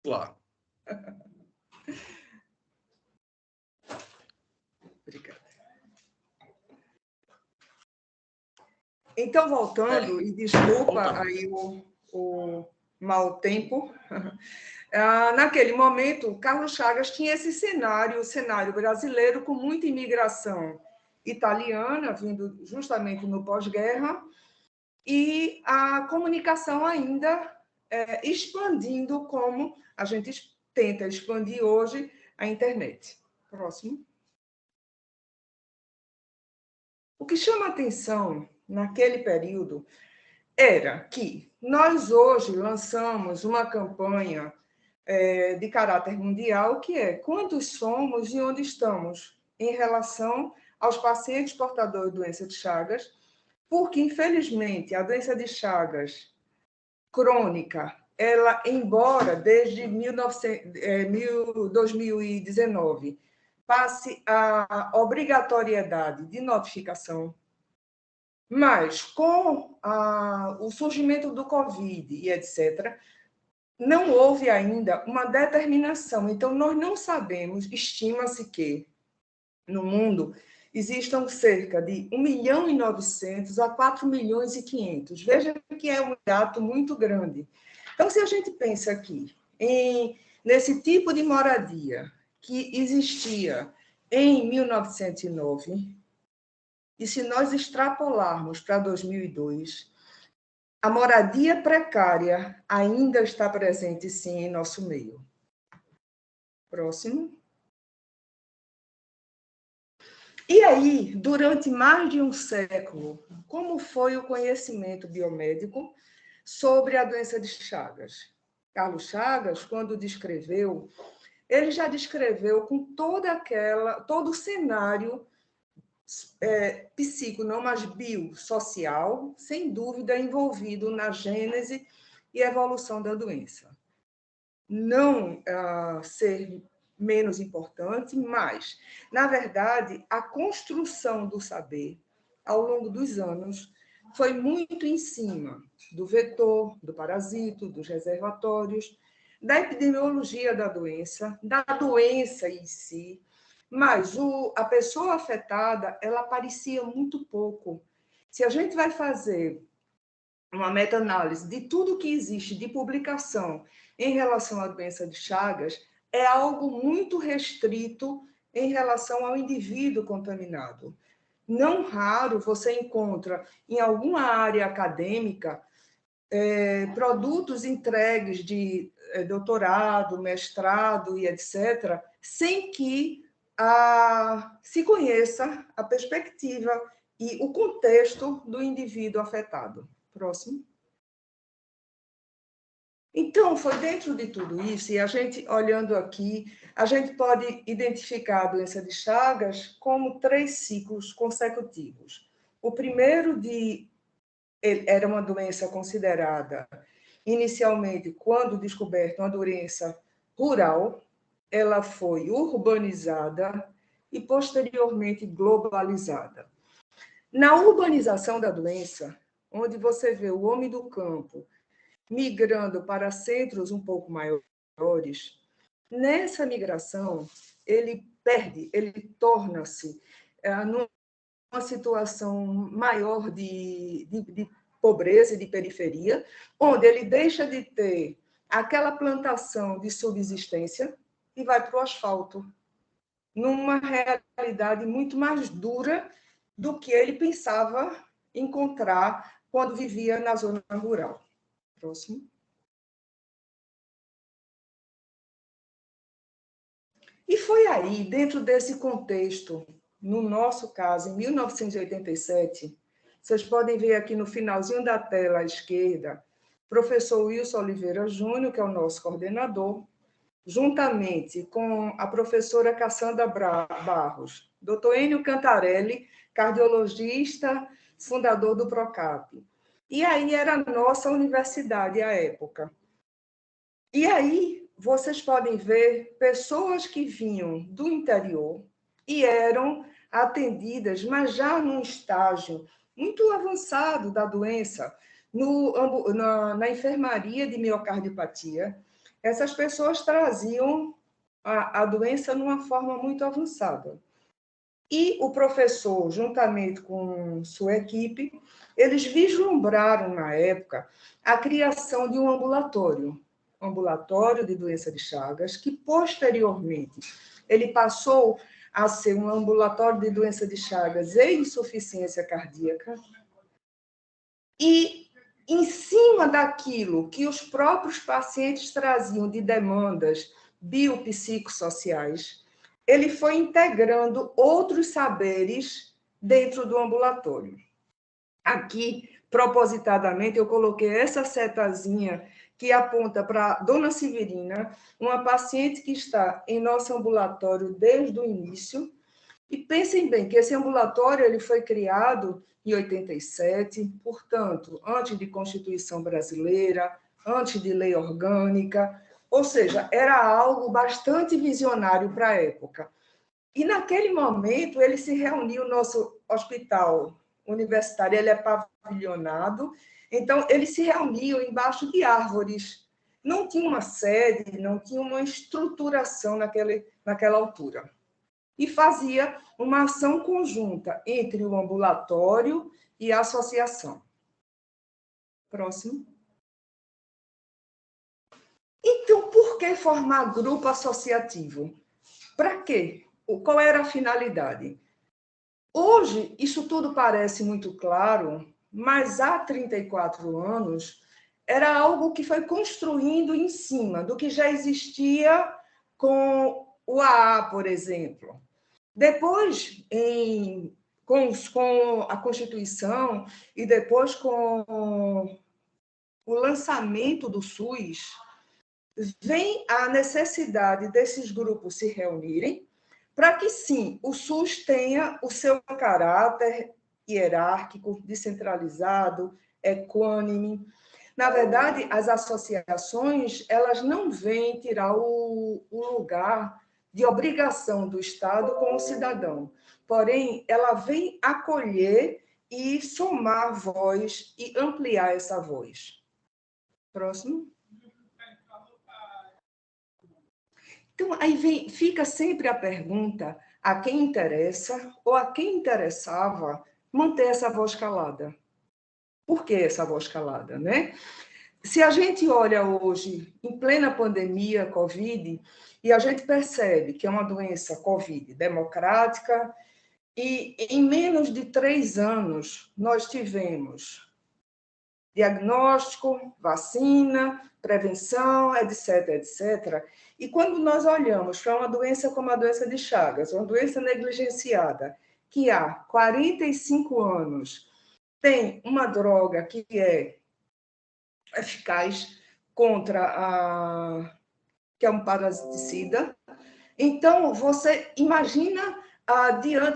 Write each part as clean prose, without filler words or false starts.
lá. Obrigada. Então, voltando, e desculpa aí o mau tempo, naquele momento, Carlos Chagas tinha esse cenário, o cenário brasileiro, com muita imigração italiana, vindo justamente no pós-guerra, e a comunicação ainda expandindo como a gente tenta expandir hoje a internet. Próximo. O que chama atenção naquele período era que nós hoje lançamos uma campanha de caráter mundial, que é quantos somos e onde estamos em relação aos pacientes portadores de doença de Chagas, porque, infelizmente, a doença de Chagas crônica, ela, embora desde 2019 passe a obrigatoriedade de notificação, mas com o surgimento do Covid e etc., não houve ainda uma determinação. Então, nós não sabemos, estima-se que no mundo existam cerca de 1.900.000 a 4.500.000. Veja que é um hiato muito grande. Então, se a gente pensa aqui nesse tipo de moradia que existia em 1909, e se nós extrapolarmos para 2002, a moradia precária ainda está presente, sim, em nosso meio. Próximo. E aí, durante mais de um século, como foi o conhecimento biomédico sobre a doença de Chagas? Carlos Chagas, quando descreveu, ele já descreveu com todo o cenário psico, não mais biosocial, sem dúvida envolvido na gênese e evolução da doença. Não ser menos importante, mas, na verdade, a construção do saber, ao longo dos anos, foi muito em cima do vetor, do parasito, dos reservatórios, da epidemiologia da doença em si, mas a pessoa afetada, ela aparecia muito pouco. Se a gente vai fazer uma meta-análise de tudo que existe de publicação em relação à doença de Chagas, é algo muito restrito em relação ao indivíduo contaminado. Não raro você encontra em alguma área acadêmica produtos entregues de doutorado, mestrado e etc., sem que se conheça a perspectiva e o contexto do indivíduo afetado. Próximo. Então, foi dentro de tudo isso, e a gente, olhando aqui, a gente pode identificar a doença de Chagas como 3 ciclos consecutivos. O primeiro era uma doença considerada, inicialmente, quando descoberta, uma doença rural, ela foi urbanizada e, posteriormente, globalizada. Na urbanização da doença, onde você vê o homem do campo migrando para centros um pouco maiores, nessa migração, ele torna-se numa situação maior de pobreza e de periferia, onde ele deixa de ter aquela plantação de subsistência e vai para o asfalto, numa realidade muito mais dura do que ele pensava encontrar quando vivia na zona rural. Próximo. E foi aí, dentro desse contexto, no nosso caso, em 1987, vocês podem ver aqui no finalzinho da tela à esquerda, professor Wilson Oliveira Júnior, que é o nosso coordenador, juntamente com a professora Cassandra Barros, doutor Enio Cantarelli, cardiologista, fundador do PROCAP. E aí era a nossa universidade à época. E aí vocês podem ver pessoas que vinham do interior e eram atendidas, mas já num estágio muito avançado da doença, na enfermaria de miocardiopatia, essas pessoas traziam a doença numa forma muito avançada. E o professor, juntamente com sua equipe, eles vislumbraram, na época, a criação de um ambulatório de doença de Chagas, que, posteriormente, ele passou a ser um ambulatório de doença de Chagas e insuficiência cardíaca. E, em cima daquilo que os próprios pacientes traziam de demandas biopsicossociais, ele foi integrando outros saberes dentro do ambulatório. Aqui, propositadamente, eu coloquei essa setazinha que aponta para Dona Severina, uma paciente que está em nosso ambulatório desde o início. E pensem bem que esse ambulatório ele foi criado em 87, portanto, antes de Constituição Brasileira, antes de lei orgânica, ou seja, era algo bastante visionário para a época. E, naquele momento, ele se reuniu, o nosso hospital universitário, ele é pavilhonado, então, eles se reuniam embaixo de árvores. Não tinha uma sede, não tinha uma estruturação naquela altura. E fazia uma ação conjunta entre o ambulatório e a associação. Próximo. Então, por que formar grupo associativo? Para quê? Qual era a finalidade? Hoje, isso tudo parece muito claro, mas há 34 anos era algo que foi construindo em cima do que já existia com o AA, por exemplo. Depois, com a Constituição e depois com o lançamento do SUS, vem a necessidade desses grupos se reunirem para que, sim, o SUS tenha o seu caráter hierárquico, descentralizado, equânime. Na verdade, as associações, elas não vêm tirar o lugar de obrigação do Estado com o cidadão. Porém, ela vem acolher e somar voz e ampliar essa voz. Próximo. Então, aí fica sempre a pergunta a quem interessa ou a quem interessava manter essa voz calada. Por que essa voz calada, né? Se a gente olha hoje, em plena pandemia Covid, e a gente percebe que é uma doença Covid democrática, e em menos de 3 anos nós tivemos diagnóstico, vacina, prevenção, etc, etc. E quando nós olhamos para uma doença como a doença de Chagas, uma doença negligenciada, que há 45 anos tem uma droga que é eficaz que é um parasiticida. Então, você imagina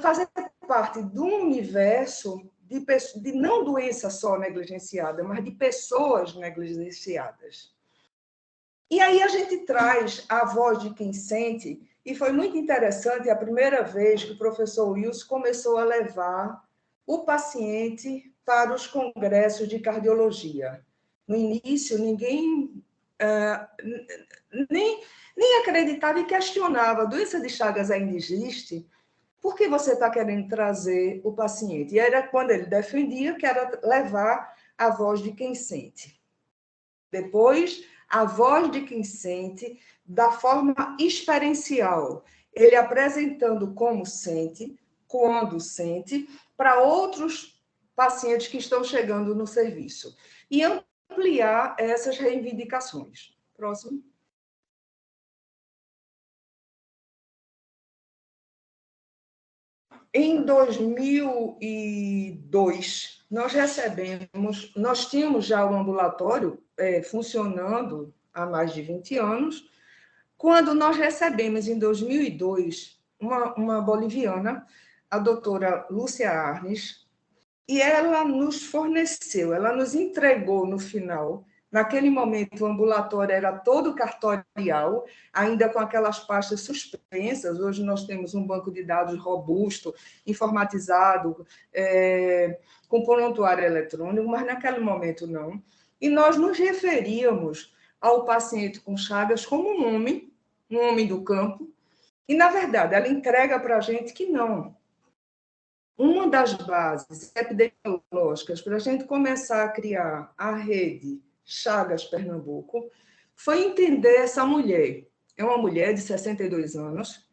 fazer parte de um universo de não doença só negligenciada, mas de pessoas negligenciadas. E aí a gente traz a voz de quem sente, e foi muito interessante a primeira vez que o professor Wilson começou a levar o paciente para os congressos de cardiologia. No início, ninguém nem acreditava e questionava. A doença de Chagas ainda existe? Por que você está querendo trazer o paciente? E era quando ele defendia que era levar a voz de quem sente. Depois, a voz de quem sente, da forma experiencial, ele apresentando como sente, quando sente, para outros pacientes que estão chegando no serviço. E ampliar essas reivindicações. Próximo. Em 2002, nós tínhamos já o ambulatório funcionando há mais de 20 anos, quando nós recebemos, em 2002, uma boliviana, a doutora Lúcia Arnes, e ela nos forneceu, ela nos entregou no final. Naquele momento, o ambulatório era todo cartorial, ainda com aquelas pastas suspensas. Hoje nós temos um banco de dados robusto, informatizado, com prontuário eletrônico, mas naquele momento não. E nós nos referíamos ao paciente com Chagas como um homem do campo, e, na verdade, ela entrega para a gente que não. Uma das bases epidemiológicas para a gente começar a criar a rede Chagas Pernambuco foi entender essa mulher. É uma mulher de 62 anos,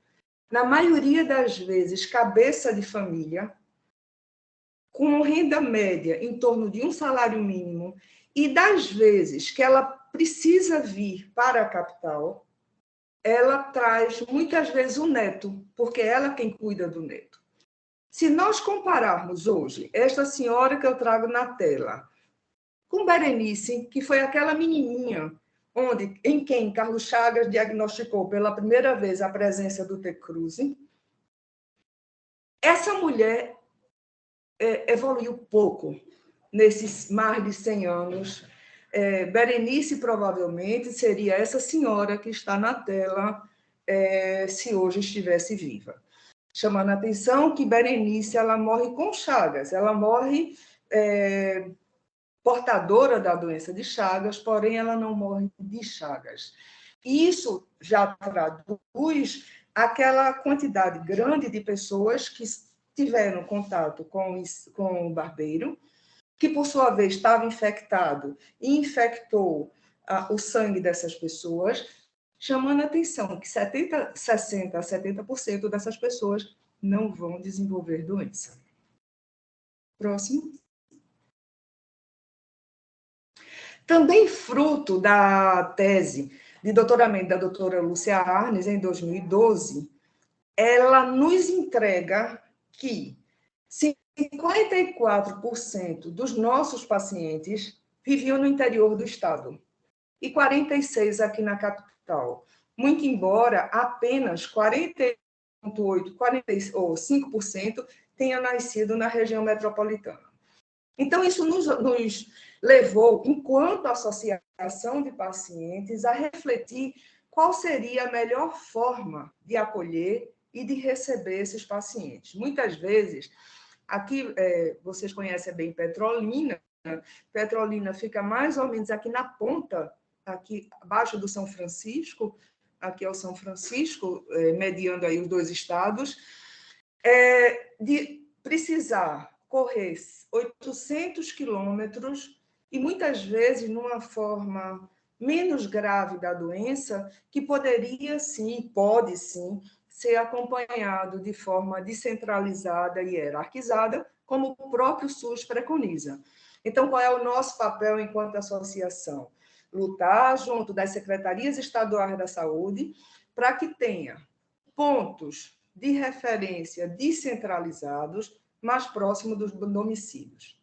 na maioria das vezes cabeça de família, com renda média em torno de um salário mínimo, e das vezes que ela precisa vir para a capital, ela traz muitas vezes o neto, porque ela é quem cuida do neto. Se nós compararmos hoje esta senhora que eu trago na tela com Berenice, que foi aquela menininha em quem Carlos Chagas diagnosticou pela primeira vez a presença do T-Cruzi, essa mulher evoluiu pouco nesses mais de 100 anos. Berenice provavelmente seria essa senhora que está na tela se hoje estivesse viva. Chamando a atenção que Berenice ela morre com Chagas, ela morre portadora da doença de Chagas, porém ela não morre de Chagas. Isso já traduz aquela quantidade grande de pessoas que tiveram contato com o barbeiro, que por sua vez estava infectado e infectou o sangue dessas pessoas, chamando a atenção que 60 a 70% dessas pessoas não vão desenvolver doença. Próximo. Também fruto da tese de doutoramento da doutora Lúcia Arnes, em 2012, ela nos entrega que 54% dos nossos pacientes viviam no interior do estado e 46% aqui na capital. Muito embora apenas 40,8% ou 5% tenha nascido na região metropolitana. Então, isso nos levou, enquanto associação de pacientes, a refletir qual seria a melhor forma de acolher e de receber esses pacientes. Muitas vezes, aqui vocês conhecem bem Petrolina. Petrolina fica mais ou menos aqui na ponta, aqui abaixo do São Francisco, aqui é o São Francisco, mediando aí os dois estados, de precisar correr 800 quilômetros e muitas vezes numa forma menos grave da doença, que poderia sim, pode sim, ser acompanhado de forma descentralizada e hierarquizada, como o próprio SUS preconiza. Então, qual é o nosso papel enquanto associação? Lutar junto das secretarias estaduais da saúde para que tenha pontos de referência descentralizados mais próximo dos domicílios.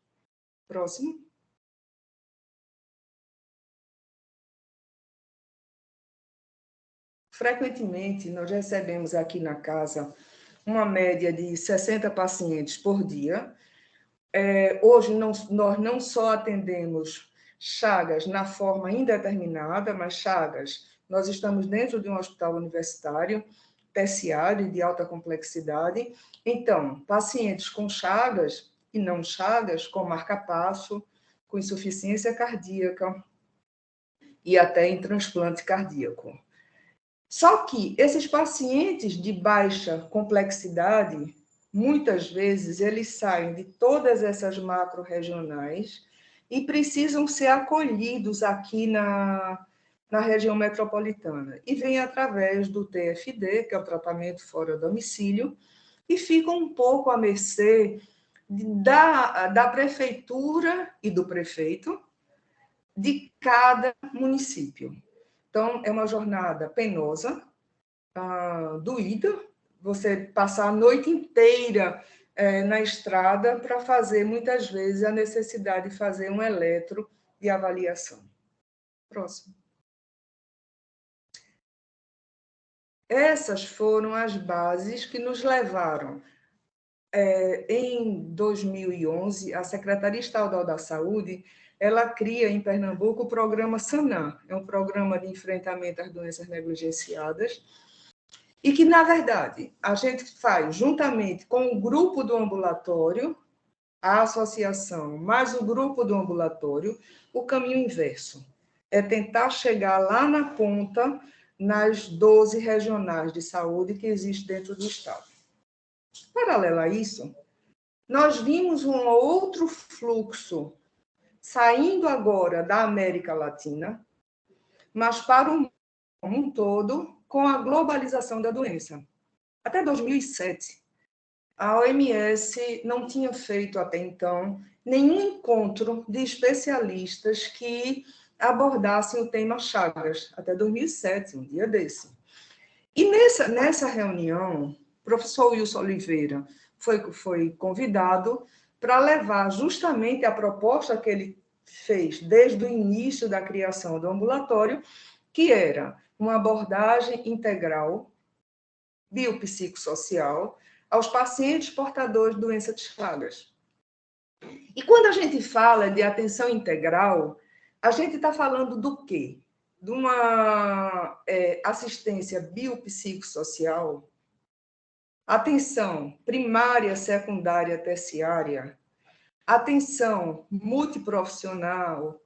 Próximo. Frequentemente, nós recebemos aqui na casa uma média de 60 pacientes por dia. Hoje, nós não só atendemos Chagas na forma indeterminada, mas Chagas, nós estamos dentro de um hospital universitário, terciário de alta complexidade. Então, pacientes com Chagas e não Chagas, com marca-passo, com insuficiência cardíaca e até em transplante cardíaco. Só que esses pacientes de baixa complexidade, muitas vezes, eles saem de todas essas macro-regionais e precisam ser acolhidos aqui na região metropolitana. E vem através do TFD, que é o tratamento fora domicílio, e ficam um pouco à mercê da prefeitura e do prefeito de cada município. Então, é uma jornada penosa, doída, você passar a noite inteira na estrada para fazer, muitas vezes, a necessidade de fazer um eletro de avaliação. Próximo. Essas foram as bases que nos levaram, em 2011, a Secretaria Estadual da Saúde, ela cria em Pernambuco o programa SANAM, é um programa de enfrentamento às doenças negligenciadas, e que, na verdade, a gente faz, juntamente com o grupo do ambulatório, a associação, mais o grupo do ambulatório, o caminho inverso. é tentar chegar lá na ponta, nas 12 regionais de saúde que existem dentro do Estado. Paralelo a isso, nós vimos um outro fluxo saindo agora da América Latina, mas para o mundo como um todo, com a globalização da doença. Até 2007, a OMS não tinha feito até então nenhum encontro de especialistas que abordassem o tema Chagas, até 2007, um dia desse. E nessa reunião, o professor Wilson Oliveira foi convidado para levar justamente a proposta que ele fez desde o início da criação do ambulatório, que era uma abordagem integral, biopsicossocial, aos pacientes portadores de doença de Chagas. E quando a gente fala de atenção integral, a gente está falando do quê? De uma assistência biopsicossocial, atenção primária, secundária, terciária, atenção multiprofissional,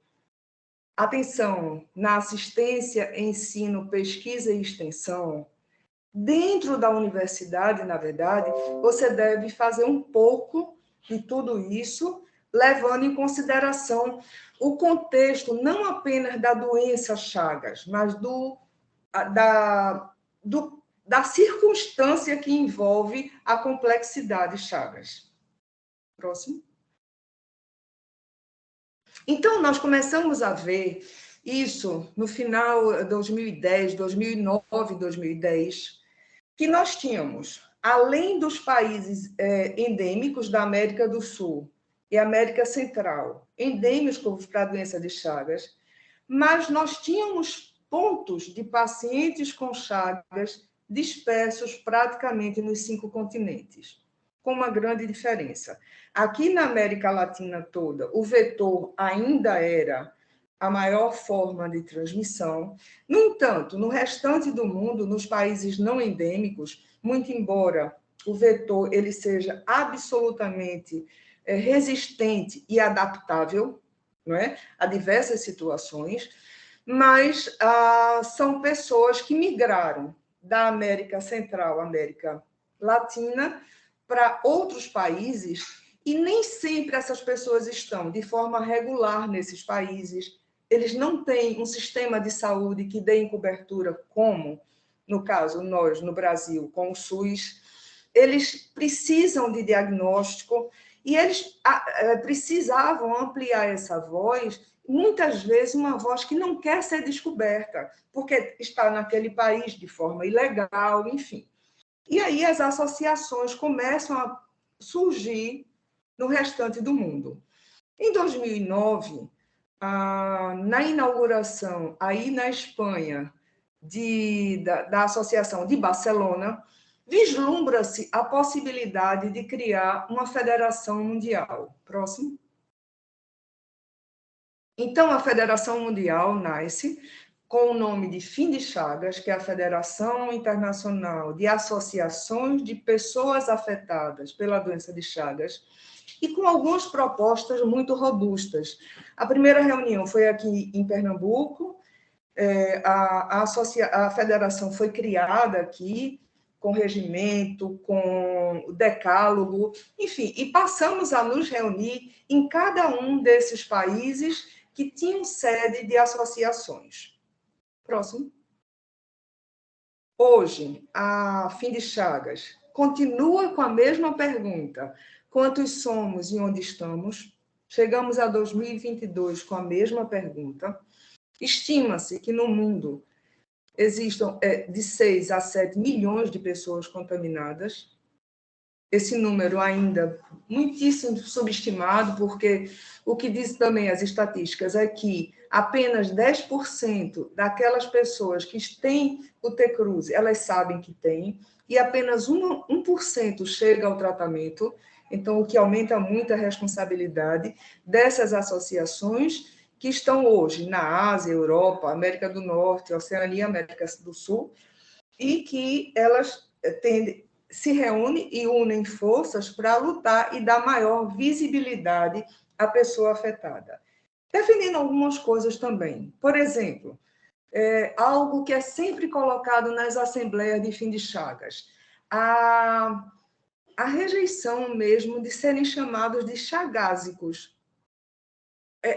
atenção na assistência, ensino, pesquisa e extensão. Dentro da universidade, na verdade, você deve fazer um pouco de tudo isso, levando em consideração o contexto não apenas da doença Chagas, mas da circunstância que envolve a complexidade Chagas. Próximo. Então, nós começamos a ver isso no final de 2010, 2009, 2010, que nós tínhamos, além dos países endêmicos da América do Sul e América Central, endêmicos para a doença de Chagas, mas nós tínhamos pontos de pacientes com Chagas dispersos praticamente nos 5 continentes, com uma grande diferença. Aqui na América Latina toda, o vetor ainda era a maior forma de transmissão. No entanto, no restante do mundo, nos países não endêmicos, muito embora o vetor ele seja absolutamente resistente e adaptável, não é? A diversas situações, mas são pessoas que migraram da América Central, América Latina, para outros países, e nem sempre essas pessoas estão de forma regular nesses países. Eles não têm um sistema de saúde que dê cobertura, como, no caso, nós, no Brasil, com o SUS. Eles precisam de diagnóstico e eles precisavam ampliar essa voz, muitas vezes uma voz que não quer ser descoberta, porque está naquele país de forma ilegal, enfim. E aí as associações começam a surgir no restante do mundo. Em 2009, na inauguração, aí na Espanha, da Associação de Barcelona, vislumbra-se a possibilidade de criar uma federação mundial. Próximo. Então, a Federação Mundial nasce com o nome de Fim de Chagas, que é a Federação Internacional de Associações de Pessoas Afetadas pela Doença de Chagas, e com algumas propostas muito robustas. A primeira reunião foi aqui em Pernambuco, a federação foi criada aqui, com regimento, com o decálogo, enfim, e passamos a nos reunir em cada um desses países que tinham sede de associações. Próximo. Hoje, a Fim de Chagas continua com a mesma pergunta: quantos somos e onde estamos? Chegamos a 2022 com a mesma pergunta. Estima-se que no mundo existam de 6 a 7 milhões de pessoas contaminadas. Esse número ainda muitíssimo subestimado, porque o que diz também as estatísticas é que apenas 10% daquelas pessoas que têm o T-Cruz, elas sabem que têm, e apenas 1% chega ao tratamento, então o que aumenta muito a responsabilidade dessas associações que estão hoje na Ásia, Europa, América do Norte, Oceania, América do Sul, e que elas se reúnem e unem forças para lutar e dar maior visibilidade à pessoa afetada. definindo algumas coisas também. Por exemplo, algo que é sempre colocado nas assembleias de fim de Chagas, a rejeição mesmo de serem chamados de chagásicos.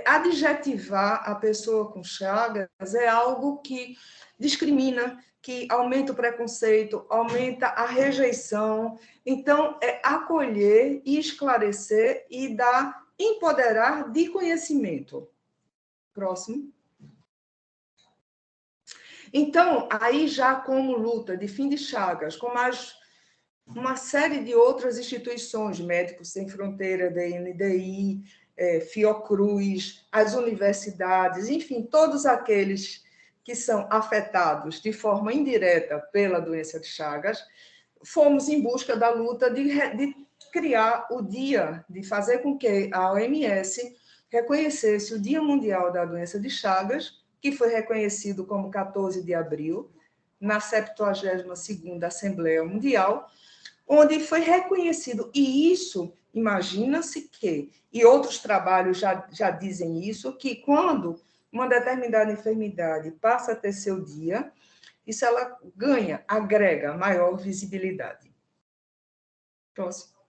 Adjetivar a pessoa com chagas é algo que discrimina, que aumenta o preconceito, aumenta a rejeição. Então, é acolher e esclarecer e dar, empoderar de conhecimento. Próximo. Então, aí já como luta de fim de Chagas, com mais uma série de outras instituições, Médicos Sem Fronteira, DNDI, Fiocruz, as universidades, enfim, todos aqueles que são afetados de forma indireta pela doença de Chagas, fomos em busca da luta de criar o dia, de fazer com que a OMS reconhecesse o Dia Mundial da Doença de Chagas, que foi reconhecido como 14 de abril, na 72ª Assembleia Mundial, onde foi reconhecido, e isso, imagina-se que, e outros trabalhos já dizem isso, que quando uma determinada enfermidade passa a ter seu dia, isso ela ganha, agrega maior visibilidade. Próximo.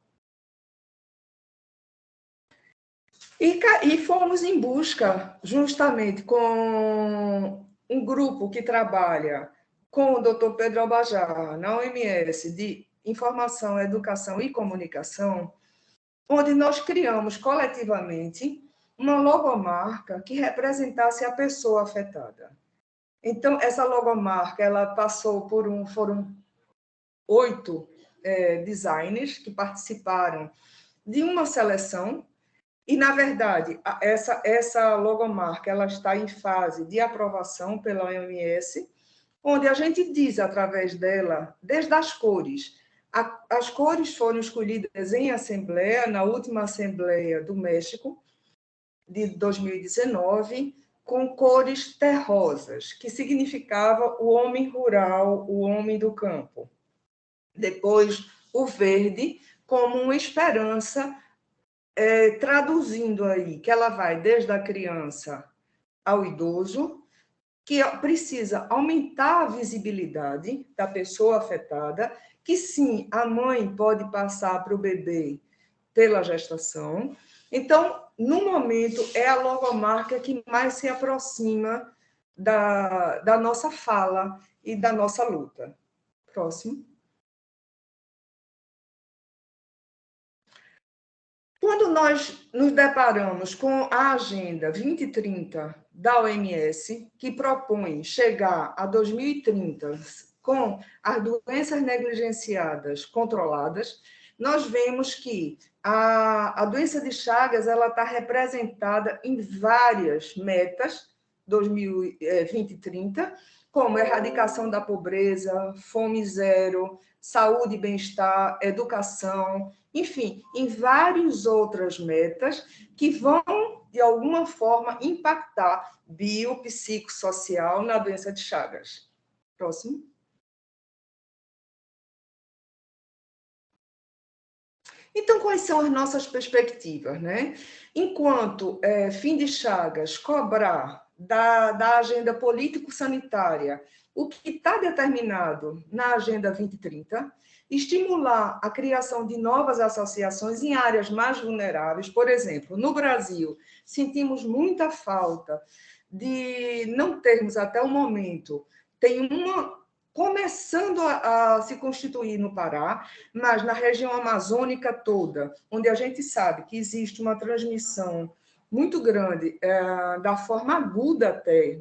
E fomos em busca, justamente com um grupo que trabalha com o Dr. Pedro Albajar, na OMS, de Informação, Educação e Comunicação, onde nós criamos coletivamente uma logomarca que representasse a pessoa afetada. Então, essa logomarca, ela passou foram 8 designers que participaram de uma seleção. E, na verdade, essa logomarca ela está em fase de aprovação pela OMS, onde a gente diz, através dela, desde as cores. As cores foram escolhidas em assembleia, na última Assembleia do México, de 2019, com cores terrosas, que significava o homem rural, o homem do campo. Depois, o verde, como uma esperança, traduzindo aí, que ela vai desde a criança ao idoso, que precisa aumentar a visibilidade da pessoa afetada, que sim, a mãe pode passar para o bebê pela gestação. Então, no momento, é a logomarca que mais se aproxima da nossa fala e da nossa luta. Próximo. Quando nós nos deparamos com a Agenda 2030 da OMS, que propõe chegar a 2030 com as doenças negligenciadas controladas, nós vemos que a doença de Chagas está representada em várias metas 2030, como erradicação da pobreza, fome zero, saúde e bem-estar, educação, enfim, em várias outras metas que vão, de alguma forma, impactar biopsicossocial na doença de Chagas. Próximo. Então, quais são as nossas perspectivas, né? Enquanto fim de Chagas cobrar da agenda político-sanitária o que está determinado na Agenda 2030, estimular a criação de novas associações em áreas mais vulneráveis. Por exemplo, no Brasil, sentimos muita falta de não termos, até o momento, tem uma começando a se constituir no Pará, mas na região amazônica toda, onde a gente sabe que existe uma transmissão muito grande, da forma aguda até,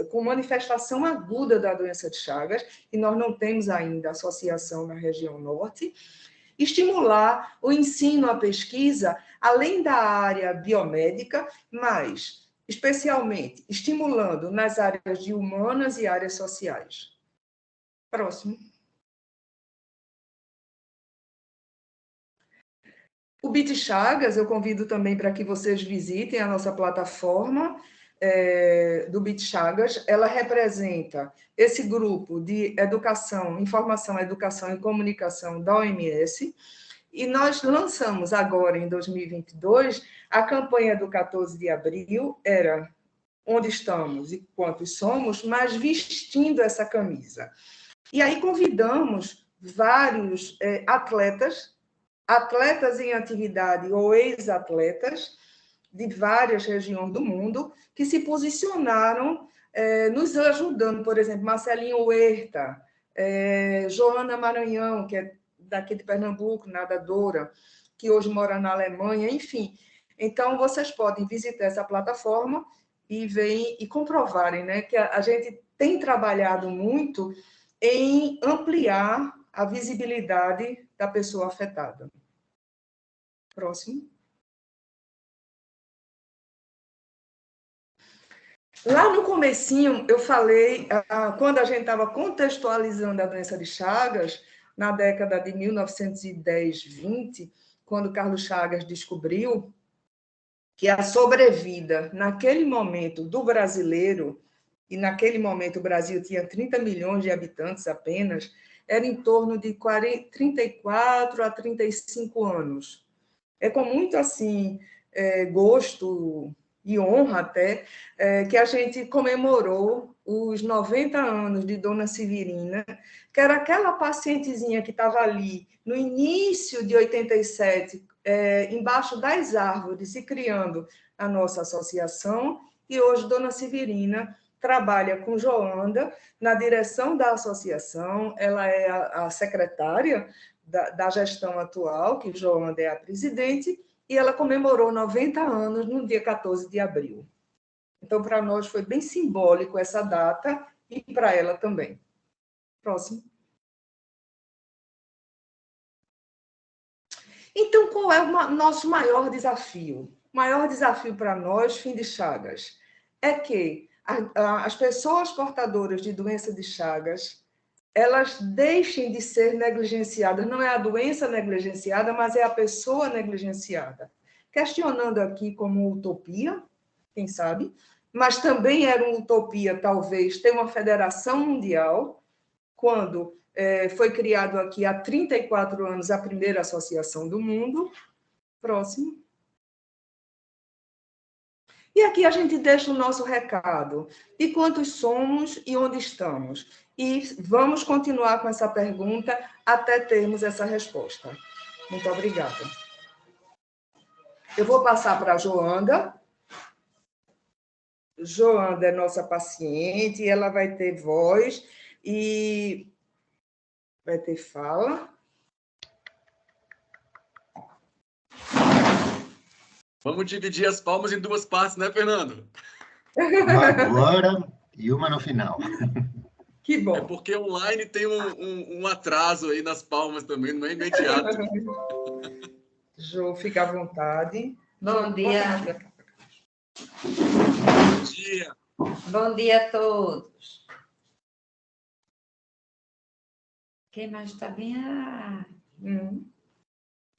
com manifestação aguda da doença de Chagas, e nós não temos ainda associação na região norte, estimular o ensino, a pesquisa, além da área biomédica, mas especialmente estimulando nas áreas de humanas e áreas sociais. Próximo. O BIT Chagas, eu convido também para que vocês visitem a nossa plataforma do BIT Chagas. Ela representa esse grupo de educação, informação, educação e comunicação da OMS, E nós lançamos agora, em 2022, a campanha do 14 de abril, era onde estamos e quantos somos, mas vestindo essa camisa. E aí convidamos vários atletas em atividade ou ex-atletas de várias regiões do mundo que se posicionaram nos ajudando, por exemplo, Marcelinho Huerta, Joana Maranhão, que é daqui de Pernambuco, nadadora, que hoje mora na Alemanha, enfim. Então, vocês podem visitar essa plataforma e verem e comprovarem, né, que a gente tem trabalhado muito em ampliar a visibilidade da pessoa afetada. Próximo. Lá no comecinho, eu falei, quando a gente estava contextualizando a doença de Chagas, na década de 1910, 20, quando Carlos Chagas descobriu que a sobrevida, naquele momento, do brasileiro, e naquele momento o Brasil tinha 30 milhões de habitantes apenas, era em torno de 34 a 35 anos. É com muito, assim, gosto e honra até, que a gente comemorou os 90 anos de Dona Severina, que era aquela pacientezinha que estava ali no início de 87, embaixo das árvores e criando a nossa associação, e hoje Dona Severina trabalha com Joanda na direção da associação, ela é a secretária da gestão atual, que Joanda é a presidente, e ela comemorou 90 anos no dia 14 de abril. Então, para nós foi bem simbólico essa data e para ela também. Próximo. Então, qual é o nosso maior desafio? O maior desafio para nós, Fim de Chagas, é que as pessoas portadoras de doença de Chagas, elas deixem de ser negligenciadas. Não é a doença negligenciada, mas é a pessoa negligenciada. Questionando aqui como utopia, quem sabe, mas também era uma utopia, talvez, ter uma federação mundial, quando foi criado aqui há 34 anos a primeira associação do mundo. Próximo. E aqui a gente deixa o nosso recado de quantos somos e onde estamos. E vamos continuar com essa pergunta até termos essa resposta. Muito obrigada. Eu vou passar para a Joanda. Joanda é nossa paciente, ela vai ter voz e vai ter fala. Vamos dividir as palmas em duas partes, né, Fernando? Uma agora e uma no final. Que bom. É porque online tem um atraso aí nas palmas também, não é imediato. Jo, fica à vontade. Bom dia. Bom dia. Bom dia a todos. Quem mais está bem?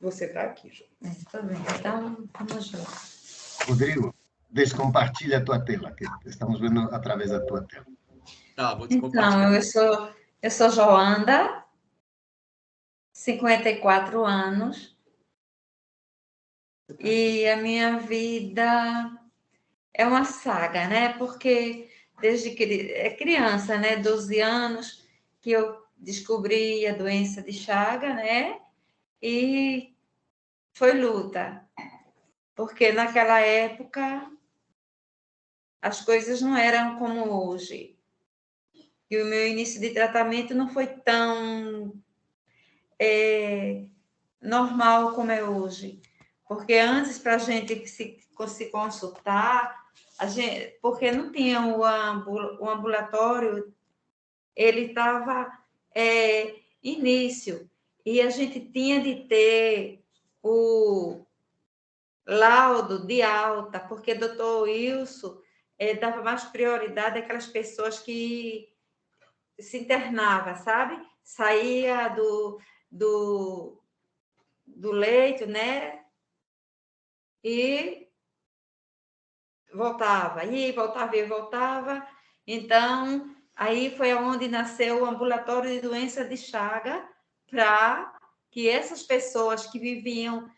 Você está aqui, Jo. Estou bem. Então, vamos lá. Rodrigo, descompartilha a tua tela, que estamos vendo através da tua tela. Tá, vou descompartilhar. Então, eu sou Joanda, 54 anos, e a minha vida é uma saga, né? Porque desde criança, né? 12 anos, que eu descobri a doença de Chagas, né? E foi luta, porque naquela época as coisas não eram como hoje. E o meu início de tratamento não foi tão normal como é hoje. Porque antes, para a gente se consultar, porque não tinha o ambulatório, ele estava início. E a gente tinha de ter o laudo de alta, porque o doutor Wilson dava mais prioridade àquelas pessoas que se internava, sabe? Saía do leito, né? E voltava, e voltava. Então, aí foi onde nasceu o ambulatório de doença de Chagas para que essas pessoas que viviam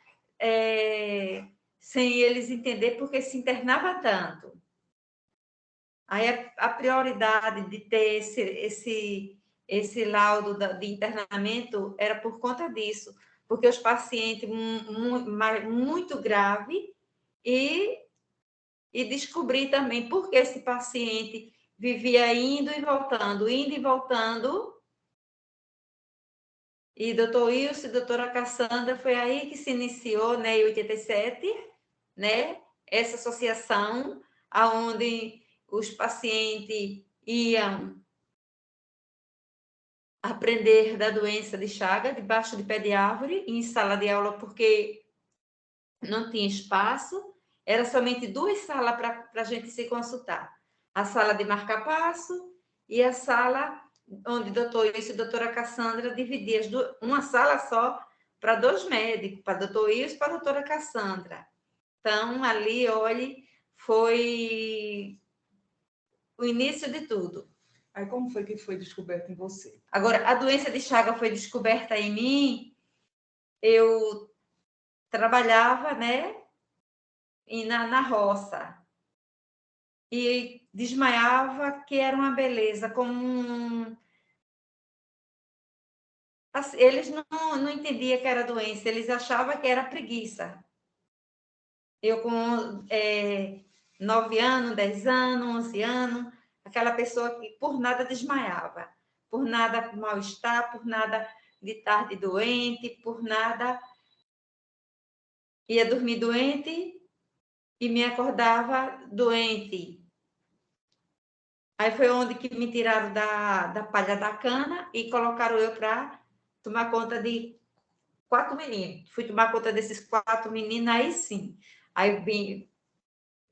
sem eles entender porque se internava tanto. Aí a prioridade de ter esse laudo de internamento era por conta disso, porque os pacientes muito grave e descobrir também por que esse paciente vivia indo e voltando. E doutor Wilson e doutora Cassandra, foi aí que se iniciou, né, em 87, né, essa associação, onde os pacientes iam aprender da doença de Chagas, debaixo de pé de árvore, em sala de aula, porque não tinha espaço, era somente 2 salas para a gente se consultar. A sala de marca-passo e a sala onde o doutor Wilson e a doutora Cassandra dividiam uma sala só para 2 médicos, para o doutor Wilson e para a doutora Cassandra. Então, ali, olhe, foi o início de tudo. Aí, como foi que foi descoberto em você? Agora, a doença de Chagas foi descoberta em mim, eu trabalhava, né, na roça, e desmaiava, que era uma beleza, como eles não entendiam que era doença, eles achavam que era preguiça. Eu com 9 anos, 10 anos, 11 anos, aquela pessoa que por nada desmaiava, por nada mal-estar, por nada de tarde doente, por nada ia dormir doente e me acordava doente. Aí foi onde que me tiraram da palha da cana e colocaram eu para tomar conta de 4 meninos. Fui tomar conta desses 4 meninos, aí sim. Aí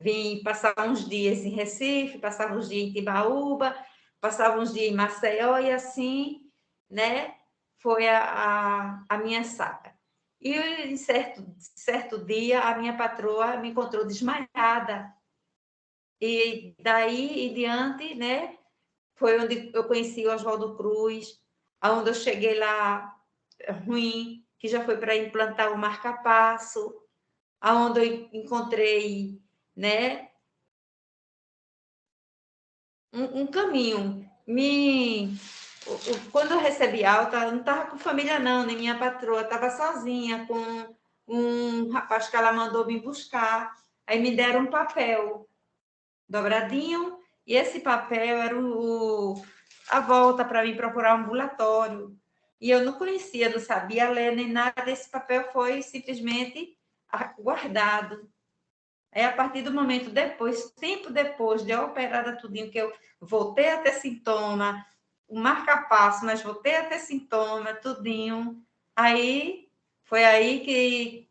vim passar uns dias em Recife, passava uns dias em Timbaúba, passava uns dias em Maceió, e assim, né, foi a minha saga. E em certo dia, a minha patroa me encontrou desmaiada. E daí em diante, né, foi onde eu conheci o Oswaldo Cruz, onde eu cheguei lá ruim, que já foi para implantar o marca-passo, aonde eu encontrei, né, um caminho. Quando eu recebi alta, eu não estava com família não, nem minha patroa, estava sozinha com um rapaz que ela mandou me buscar. Aí me deram um papel dobradinho, e esse papel era a volta para mim procurar um ambulatório. E eu não conhecia, não sabia ler nem nada, esse papel foi simplesmente guardado. Aí, a partir do momento depois, tempo depois de operada tudinho, que eu voltei a ter sintoma, o marca-passo, mas voltei a ter sintoma, tudinho. Aí, foi aí que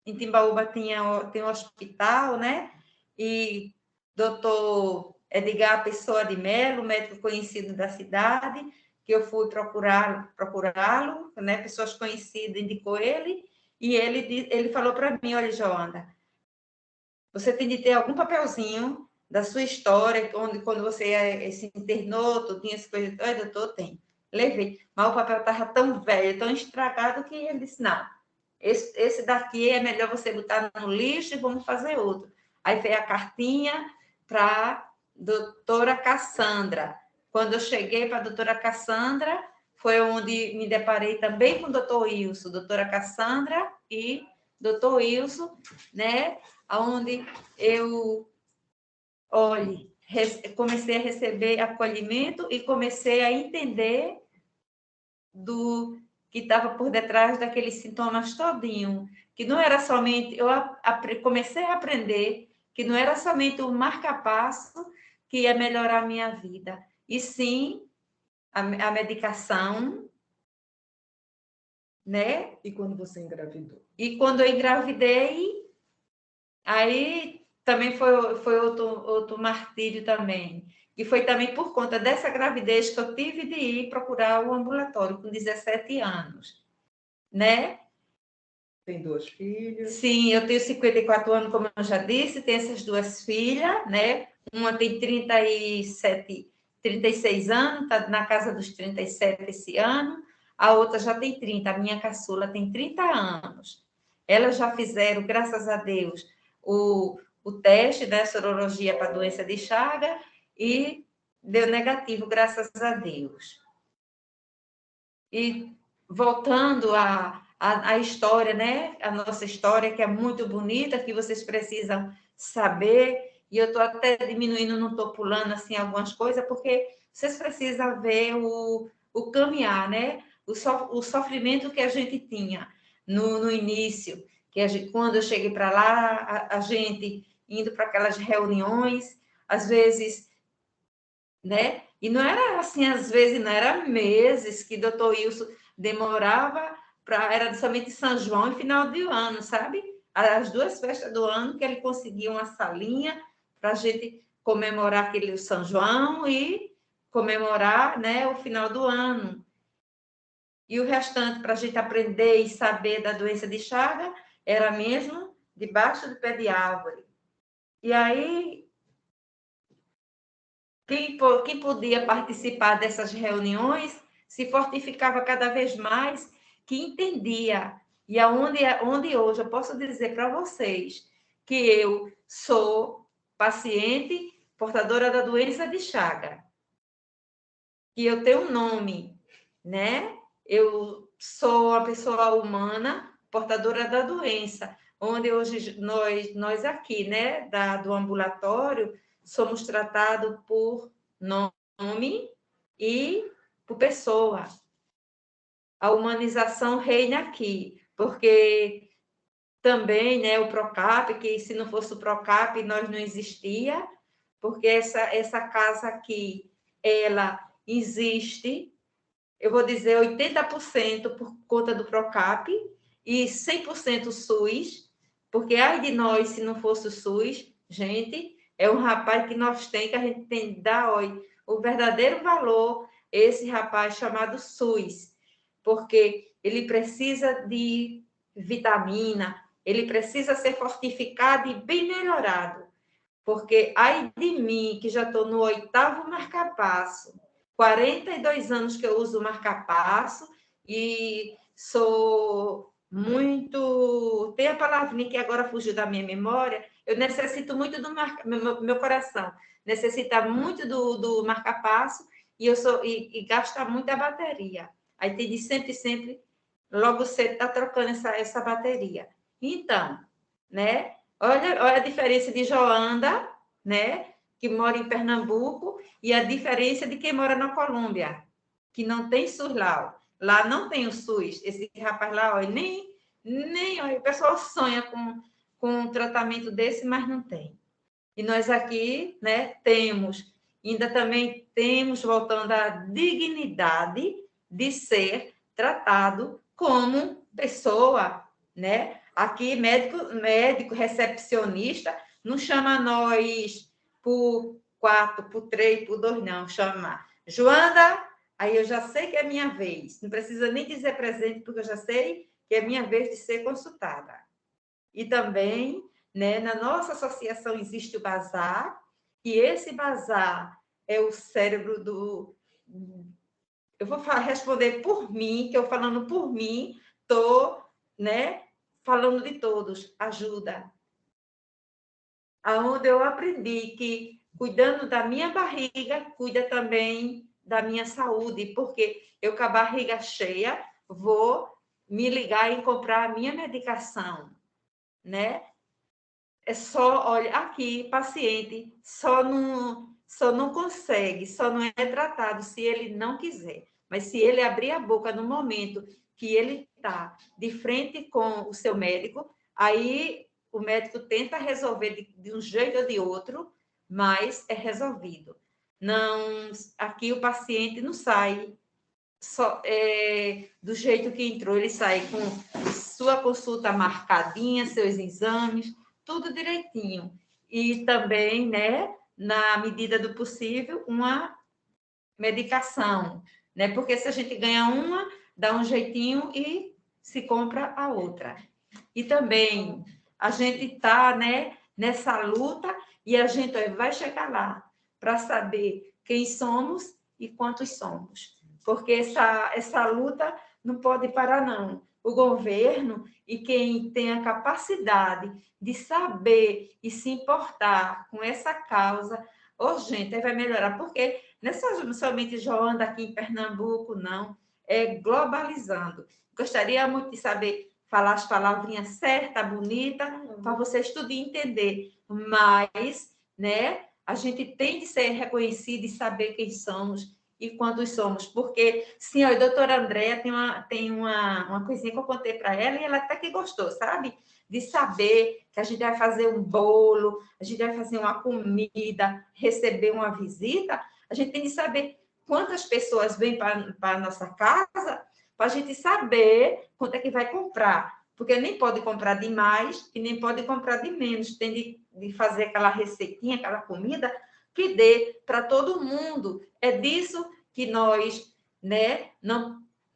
em Timbaúba tem um hospital, né? E doutor Edgar Pessoa de Melo, médico conhecido da cidade, que eu fui procurá-lo, né? Pessoas conhecidas indicou ele, e ele falou para mim, olha, Joana, você tem de ter algum papelzinho da sua história, onde quando você se internou, tudinho, essa coisa, oi, doutor, tem. Levei, mas o papel estava tão velho, tão estragado, que ele disse, não, esse daqui é melhor você botar no lixo e vamos fazer outro. Aí veio a cartinha para a doutora Cassandra. Quando eu cheguei para a doutora Cassandra, foi onde me deparei também com o doutor Wilson, doutora Cassandra e doutor Wilson, né? Onde eu, olhe, comecei a receber acolhimento e comecei a entender do que estava por detrás daqueles sintomas todinho, que não era somente, eu comecei a aprender que não era somente o marca-passo que ia melhorar a minha vida, e sim a medicação, né? E quando você engravidou? E quando eu engravidei, aí também foi outro martírio também. E foi também por conta dessa gravidez que eu tive de ir procurar o ambulatório com 17 anos, né? Tem 2 filhas? Sim, eu tenho 54 anos, como eu já disse, tenho essas 2 filhas, né? Uma tem 36 anos, está na casa dos 37 esse ano. a outra já tem 30, a minha caçula tem 30 anos. Elas já fizeram, graças a Deus, o teste da sorologia para a doença de Chagas e deu negativo, graças a Deus. E voltando à história, né? A nossa história, que é muito bonita, que vocês precisam saber, e eu estou até diminuindo, não estou pulando assim algumas coisas, porque vocês precisam ver o caminhar, né? O sofrimento que a gente tinha no início, que quando eu cheguei para lá, a gente indo para aquelas reuniões, às vezes, né? E não era assim, às vezes, não era meses que o doutor Wilson demorava era somente São João e final de ano, sabe? As 2 festas do ano que ele conseguia uma salinha para a gente comemorar aquele São João e comemorar, né, o final do ano. E o restante, para a gente aprender e saber da doença de Chagas, era mesmo debaixo do pé de árvore. E aí, quem podia participar dessas reuniões se fortificava cada vez mais, que entendia. E onde hoje eu posso dizer para vocês que eu sou paciente portadora da doença de Chagas, que eu tenho um nome, né? Eu sou uma pessoa humana portadora da doença, onde hoje nós aqui, né, do ambulatório, somos tratados por nome e por pessoa. A humanização reina aqui, porque também, né, o Procap, que se não fosse o Procap, nós não existia, porque essa casa aqui, ela existe, eu vou dizer 80% por conta do Procap e 100% SUS, porque ai de nós se não fosse o SUS, gente, é um rapaz que nós tem, que a gente tem que dar o verdadeiro valor, esse rapaz chamado SUS, porque ele precisa de vitamina, ele precisa ser fortificado e bem melhorado, porque ai de mim, que já estou no 8º marca-passo, 42 anos que eu uso marca-passo e sou muito... Tem a palavrinha que agora fugiu da minha memória, eu necessito muito do meu coração, necessita muito do marca-passo e gasta muito a bateria. Aí tem de sempre, logo cedo, tá trocando essa bateria. Então, né? Olha a diferença de Joanda, né? Que mora em Pernambuco, e a diferença de quem mora na Colômbia, que não tem SUS lá. Lá não tem o SUS. Esse rapaz lá, ó, nem ó, o pessoal sonha com um tratamento desse, mas não tem. E nós aqui, né, ainda também temos, voltando à dignidade de ser tratado como pessoa, né? Aqui, médico recepcionista, não chama nós por 4, por 3, por 2, não. Chama Joanda, aí eu já sei que é minha vez. Não precisa nem dizer presente, porque eu já sei que é minha vez de ser consultada. E também, né, na nossa associação existe o bazar, e esse bazar é o cérebro do... Eu vou responder por mim, que eu falando por mim, estou, né, falando de todos, ajuda. Aonde eu aprendi que, cuidando da minha barriga, cuida também da minha saúde, porque eu com a barriga cheia, vou me ligar em comprar a minha medicação, né? É só, olha, aqui, paciente, só não consegue, só não é tratado se ele não quiser. Mas se ele abrir a boca no momento que ele está de frente com o seu médico, aí o médico tenta resolver de um jeito ou de outro, mas é resolvido. Não, aqui o paciente não sai do jeito que entrou, ele sai com sua consulta marcadinha, seus exames, tudo direitinho. E também, né, na medida do possível, uma medicação, né? Porque se a gente ganha uma, dá um jeitinho e se compra a outra. E também a gente está, né, nessa luta e a gente vai chegar lá para saber quem somos e quantos somos. Porque essa luta não pode parar, não. O governo e quem tem a capacidade de saber e se importar com essa causa, gente, aí vai melhorar, porque não é somente Joanda aqui em Pernambuco, não, é globalizando. Gostaria muito de saber falar as palavrinhas certas, bonitas, para vocês tudo entender, mas, né, a gente tem de ser reconhecido e saber quem somos e quantos somos, porque, sim, a doutora Andréa tem uma coisinha que eu contei para ela e ela até que gostou, sabe? De saber que a gente vai fazer um bolo, a gente vai fazer uma comida, receber uma visita, a gente tem de saber quantas pessoas vêm para a nossa casa, para a gente saber quanto é que vai comprar, porque nem pode comprar de mais e nem pode comprar de menos, tem de fazer aquela receitinha, aquela comida que dê para todo mundo. É disso que nós, né,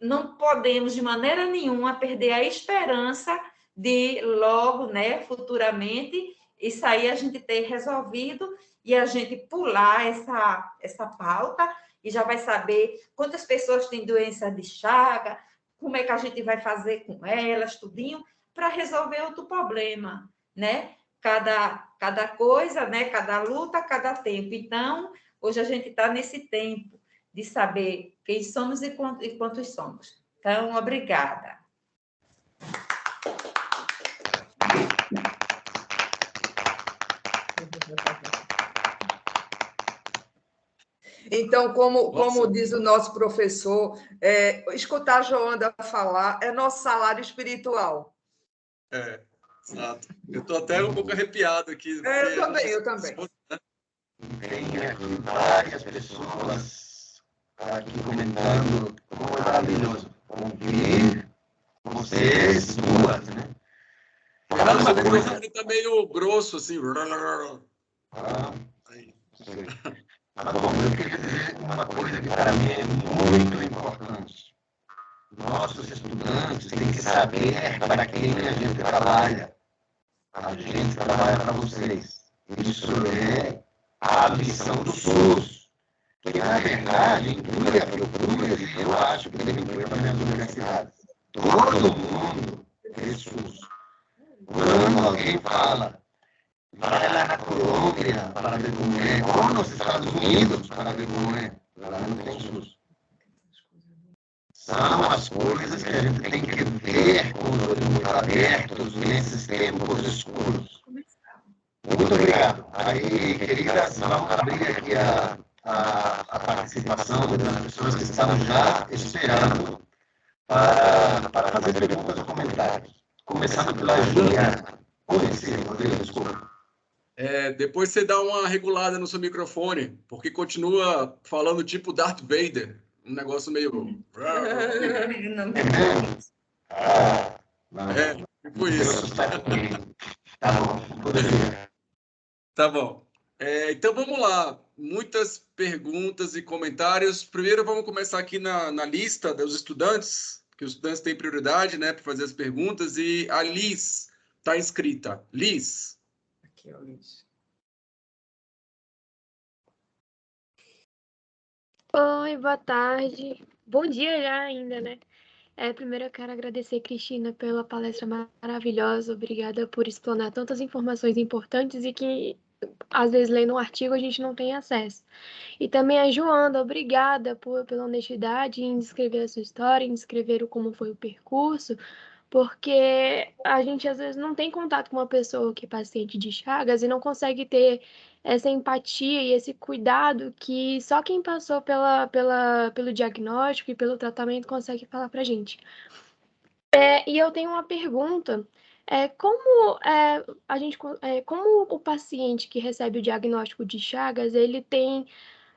não podemos de maneira nenhuma perder a esperança de logo, né, futuramente, isso aí a gente ter resolvido e a gente pular essa pauta e já vai saber quantas pessoas têm doença de Chagas, como é que a gente vai fazer com elas, tudinho, para resolver outro problema, né? Cada coisa, né? Cada luta, cada tempo. Então, hoje a gente está nesse tempo de saber quem somos e quantos somos. Então, obrigada. Então, como diz o nosso professor, escutar a Joanda falar é nosso salário espiritual. Exato. Eu estou até um pouco arrepiado aqui. Eu também. Tem aqui várias pessoas aqui comentando como é maravilhoso ouvir vocês duas, né? Mas o microfone está meio grosso, assim. Aí. Mas, bom, eu queria dizer uma coisa que para mim é muito importante. Nossos estudantes têm que saber para quem a gente trabalha. A gente trabalha para vocês. Isso é a missão do SUS, que, na verdade, inclui a Fiocruz e eu acho que deve incluir também as universidades. Todo mundo é SUS. Quando alguém fala, vai lá na Colômbia para ver como é, ou nos Estados Unidos para ver como é, lá não tem SUS. São as coisas que a gente tem que ver com os olhos muito abertos nesses tempos escuros. Muito obrigado. Aí, queria só abrir aqui a participação das pessoas que estavam já esperando para fazer perguntas ou comentários. Começando pela Juliana. Rodrigo, desculpa. Depois você dá uma regulada no seu microfone, porque continua falando tipo Darth Vader. Um negócio meio... Tipo isso. Tá bom. Tá bom. Então, vamos lá. Muitas perguntas e comentários. Primeiro, vamos começar aqui na lista dos estudantes, que os estudantes têm prioridade, né, para fazer as perguntas. E a Liz está inscrita. Liz. Aqui, ó, Liz. Oi, boa tarde. Bom dia já ainda, né? Primeiro eu quero agradecer, Cristina, pela palestra maravilhosa. Obrigada por explanar tantas informações importantes e que, às vezes, lendo um artigo, a gente não tem acesso. E também a Joanda, obrigada pela honestidade em descrever a sua história, em descrever como foi o percurso, porque a gente, às vezes, não tem contato com uma pessoa que é paciente de Chagas e não consegue ter essa empatia e esse cuidado que só quem passou pelo diagnóstico e pelo tratamento consegue falar para a gente. E eu tenho uma pergunta. Como o paciente que recebe o diagnóstico de Chagas, ele tem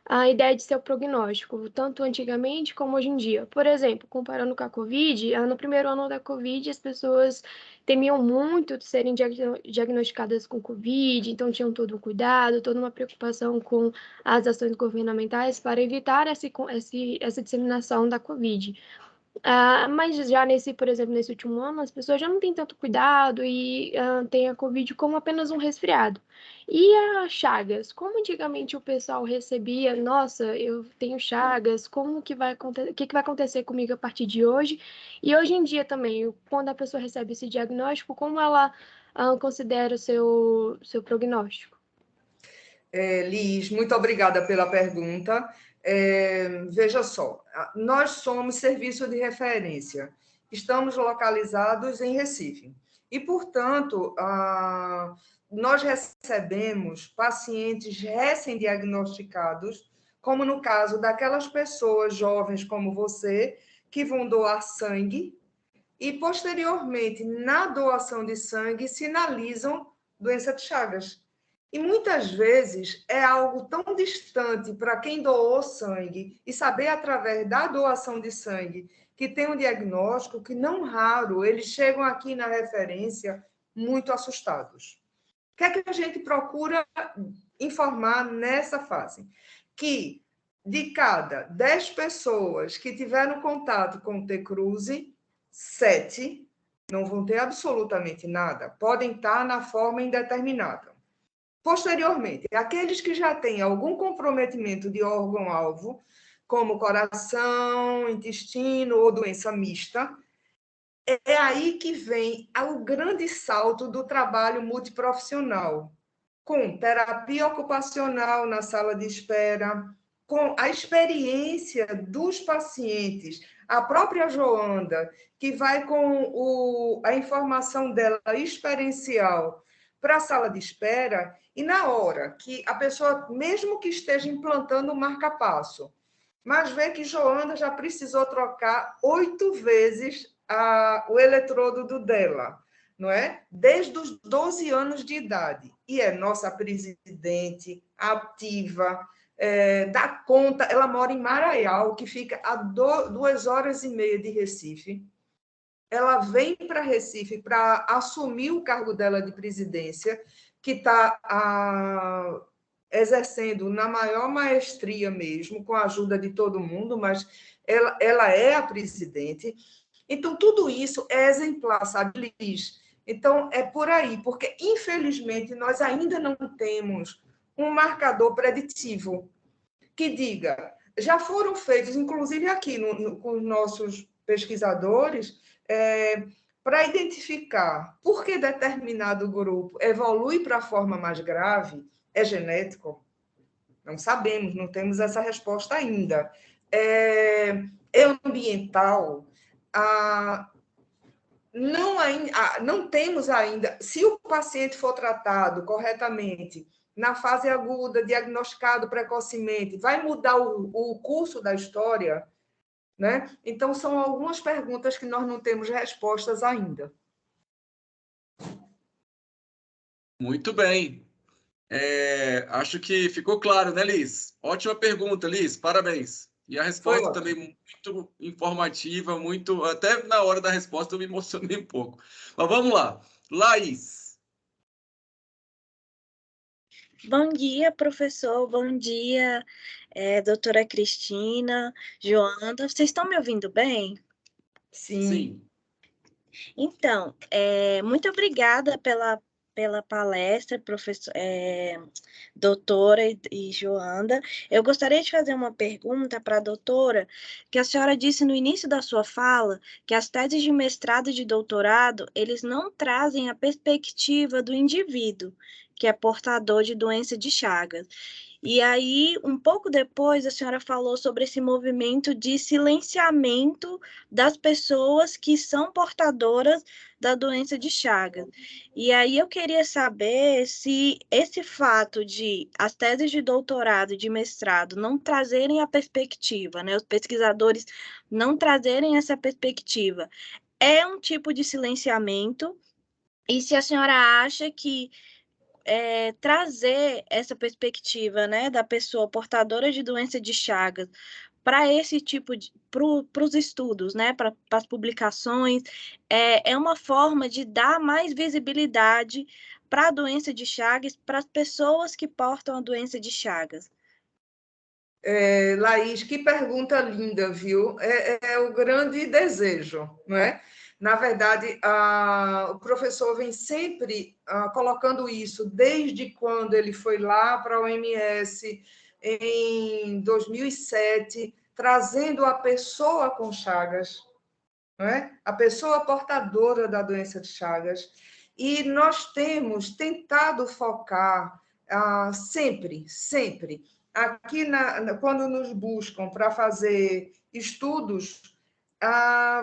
a ideia de seu prognóstico, tanto antigamente como hoje em dia. Por exemplo, comparando com a Covid, no primeiro ano da Covid, as pessoas temiam muito de serem diagnosticadas com Covid, então tinham todo um cuidado, toda uma preocupação com as ações governamentais para evitar essa disseminação da Covid. Mas já por exemplo, nesse último ano, as pessoas já não têm tanto cuidado e têm a Covid como apenas um resfriado. E a Chagas, como antigamente o pessoal recebia, nossa, eu tenho Chagas, como que vai acontecer, o que que vai acontecer comigo a partir de hoje? E hoje em dia também, quando a pessoa recebe esse diagnóstico, como ela considera o seu prognóstico? Liz, muito obrigada pela pergunta. Veja só, nós somos serviço de referência, estamos localizados em Recife e, portanto, nós recebemos pacientes recém-diagnosticados, como no caso daquelas pessoas jovens como você, que vão doar sangue e, posteriormente, na doação de sangue, sinalizam doença de Chagas. E muitas vezes é algo tão distante para quem doou sangue e saber através da doação de sangue que tem um diagnóstico que não raro eles chegam aqui na referência muito assustados. O que é que a gente procura informar nessa fase? Que de cada 10 pessoas que tiveram contato com o T-Cruze, 7 não vão ter absolutamente nada, podem estar na forma indeterminada. Posteriormente, aqueles que já têm algum comprometimento de órgão-alvo, como coração, intestino ou doença mista, é aí que vem o grande salto do trabalho multiprofissional, com terapia ocupacional na sala de espera, com a experiência dos pacientes, a própria Joanda, que vai com a informação dela experiencial para a sala de espera, e na hora que a pessoa, mesmo que esteja implantando o marca-passo, mas vê que Joanda já precisou trocar 8 vezes o eletrodo do dela, não é? Desde os 12 anos de idade. E é nossa presidente, ativa, dá conta. Ela mora em Maraial, que fica a 2 horas e meia de Recife. Ela vem para Recife para assumir o cargo dela de presidência, que está exercendo na maior maestria mesmo, com a ajuda de todo mundo, mas ela é a presidente. Então, tudo isso é exemplar, sabe, Liz? Então, é por aí, porque, infelizmente, nós ainda não temos um marcador preditivo que diga, já foram feitos, inclusive aqui com os nossos pesquisadores, para identificar por que determinado grupo evolui para a forma mais grave, é genético? Não sabemos, não temos essa resposta ainda. É ambiental? Não temos ainda. Se o paciente for tratado corretamente, na fase aguda, diagnosticado precocemente, vai mudar o curso da história? Né? Então, são algumas perguntas que nós não temos respostas ainda. Muito bem. Acho que ficou claro, né, Liz? Ótima pergunta, Liz. Parabéns. E a resposta também muito informativa, muito. Até na hora da resposta eu me emocionei um pouco. Mas vamos lá. Laís. Bom dia, professor. Bom dia, doutora Cristina, Joanda. Vocês estão me ouvindo bem? Sim. Então, muito obrigada pela palestra, doutora e Joanda. Eu gostaria de fazer uma pergunta para a doutora, que a senhora disse no início da sua fala que as teses de mestrado e de doutorado, eles não trazem a perspectiva do indivíduo, que é portador de doença de Chagas. E aí, um pouco depois, a senhora falou sobre esse movimento de silenciamento das pessoas que são portadoras da doença de Chagas. E aí eu queria saber se esse fato de as teses de doutorado e de mestrado não trazerem a perspectiva, né, os pesquisadores não trazerem essa perspectiva, é um tipo de silenciamento, e se a senhora acha que trazer essa perspectiva, né, da pessoa portadora de doença de Chagas para esse tipo de, para os estudos, né, para as publicações, é uma forma de dar mais visibilidade para a doença de Chagas, para as pessoas que portam a doença de Chagas. Laís, que pergunta linda, viu? É o grande desejo, não é? Na verdade, o professor vem sempre colocando isso, desde quando ele foi lá para a OMS, em 2007, trazendo a pessoa com Chagas, não é? A pessoa portadora da doença de Chagas. E nós temos tentado focar sempre, sempre. Aqui, quando nos buscam para fazer estudos,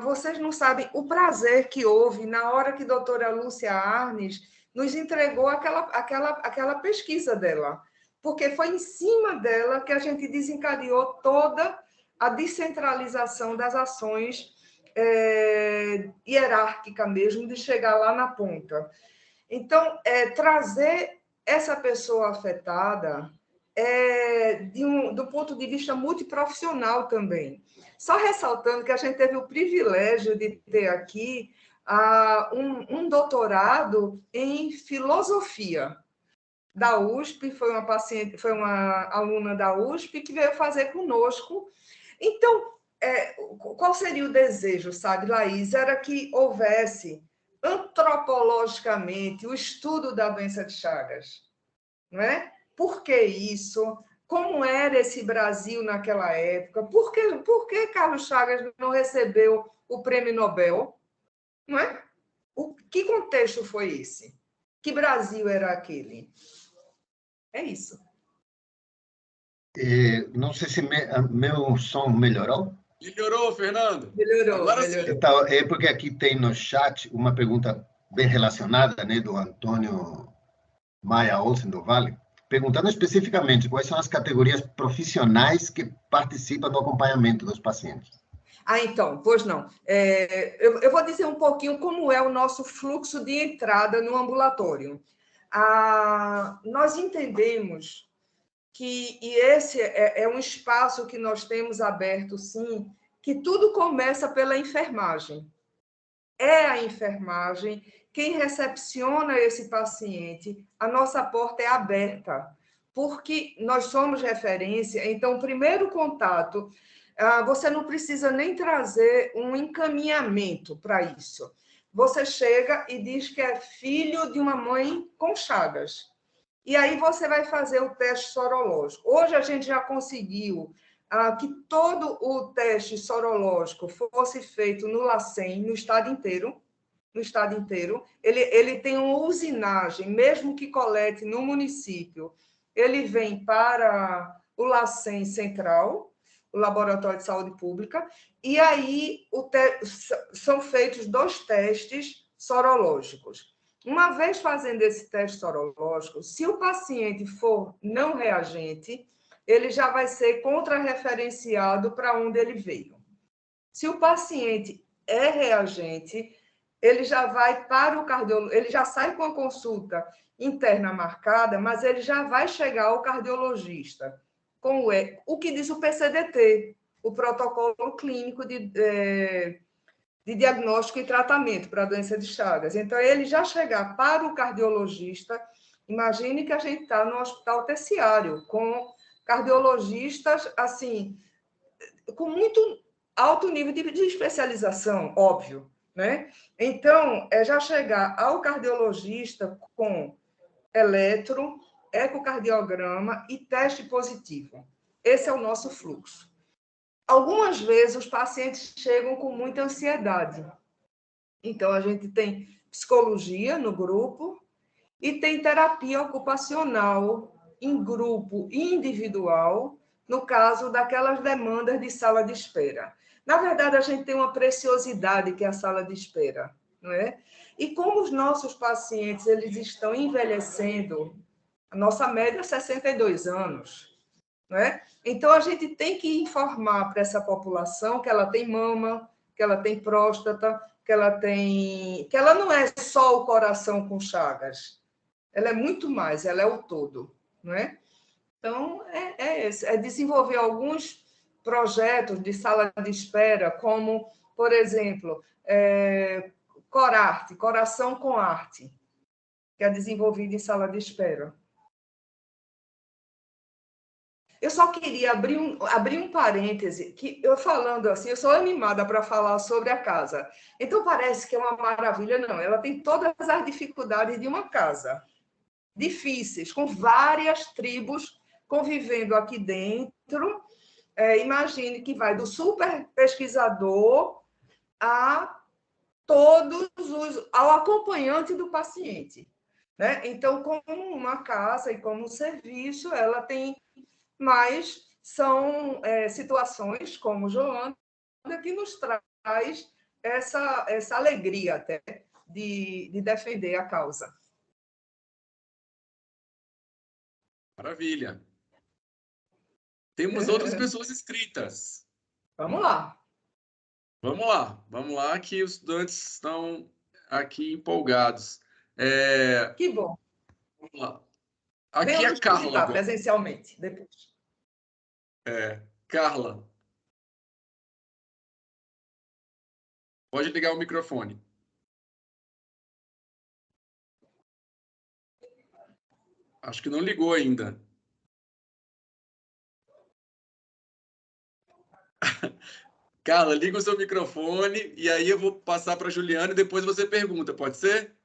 vocês não sabem o prazer que houve na hora que a doutora Lúcia Arnes nos entregou aquela pesquisa dela, porque foi em cima dela que a gente desencadeou toda a descentralização das ações hierárquica mesmo, de chegar lá na ponta. Então, trazer essa pessoa afetada do ponto de vista multiprofissional também. Só ressaltando que a gente teve o privilégio de ter aqui um doutorado em filosofia da USP, foi uma aluna da USP que veio fazer conosco. Então, qual seria o desejo, sabe, Laís? Era que houvesse antropologicamente o estudo da doença de Chagas, não é? Por que isso? Como era esse Brasil naquela época? Por que Carlos Chagas não recebeu o prêmio Nobel? Não é? Que contexto foi esse? Que Brasil era aquele? É isso. Não sei se meu som melhorou. Melhorou, Fernando? Melhorou, Agora melhorou. sim. Então, porque aqui tem no chat uma pergunta bem relacionada, né, do Antônio Maia Olsen do Vale, perguntando especificamente quais são as categorias profissionais que participam do acompanhamento dos pacientes. Então, pois não. Eu vou dizer um pouquinho como é o nosso fluxo de entrada no ambulatório. Nós entendemos e esse é um espaço que nós temos aberto, sim, que tudo começa pela enfermagem. É a enfermagem quem recepciona esse paciente, a nossa porta é aberta, porque nós somos referência. Então, o primeiro contato, você não precisa nem trazer um encaminhamento para isso. Você chega e diz que é filho de uma mãe com Chagas. E aí você vai fazer o teste sorológico. Hoje a gente já conseguiu que todo o teste sorológico fosse feito no LACEN, no estado inteiro. No estado inteiro. Ele tem uma usinagem, mesmo que colete no município, ele vem para o LACEN Central, o Laboratório de Saúde Pública, e aí são feitos 2 testes sorológicos. Uma vez fazendo esse teste sorológico, se o paciente for não reagente, ele já vai ser contrarreferenciado para onde ele veio. Se o paciente é reagente, ele já vai para o cardiologista, ele já sai com a consulta interna marcada, mas ele já vai chegar ao cardiologista com o que diz o PCDT, o protocolo clínico de diagnóstico e tratamento para a doença de Chagas. Então, ele já chegar para o cardiologista, imagine que a gente está no hospital terciário, com cardiologistas, assim, com muito alto nível de especialização, óbvio, né? Então, já chegar ao cardiologista com eletro, ecocardiograma e teste positivo. Esse é o nosso fluxo. Algumas vezes os pacientes chegam com muita ansiedade. Então, a gente tem psicologia no grupo e tem terapia ocupacional em grupo e individual, no caso daquelas demandas de sala de espera. Na verdade, a gente tem uma preciosidade que é a sala de espera, não é? E como os nossos pacientes eles estão envelhecendo, a nossa média é 62 anos, não é? Então, a gente tem que informar para essa população que ela tem mama, que ela tem próstata, que ela não é só o coração com Chagas, ela é muito mais, ela é o todo, não é? Então, é desenvolver alguns projetos de sala de espera, como, por exemplo, Corarte, Coração com Arte, que é desenvolvido em sala de espera. Eu só queria abrir um parêntese, que eu falando assim, eu sou animada para falar sobre a casa. Então, parece que é uma maravilha, não. Ela tem todas as dificuldades de uma casa. Difíceis, com várias tribos convivendo aqui dentro. Imagine que vai do super pesquisador ao acompanhante do paciente. Né? Então, como uma casa e como um serviço, ela tem mais situações, como Joana, que nos traz essa alegria até de defender a causa. Maravilha. Temos outras pessoas inscritas. Vamos lá. Vamos lá, que os estudantes estão aqui empolgados. Que bom. Vamos lá. Aqui Venham é a nos Carla visitar agora. presencialmente depois. Carla. Pode ligar o microfone. Acho que não ligou ainda. Carla, liga o seu microfone e aí eu vou passar para a Juliana e depois você pergunta, pode ser?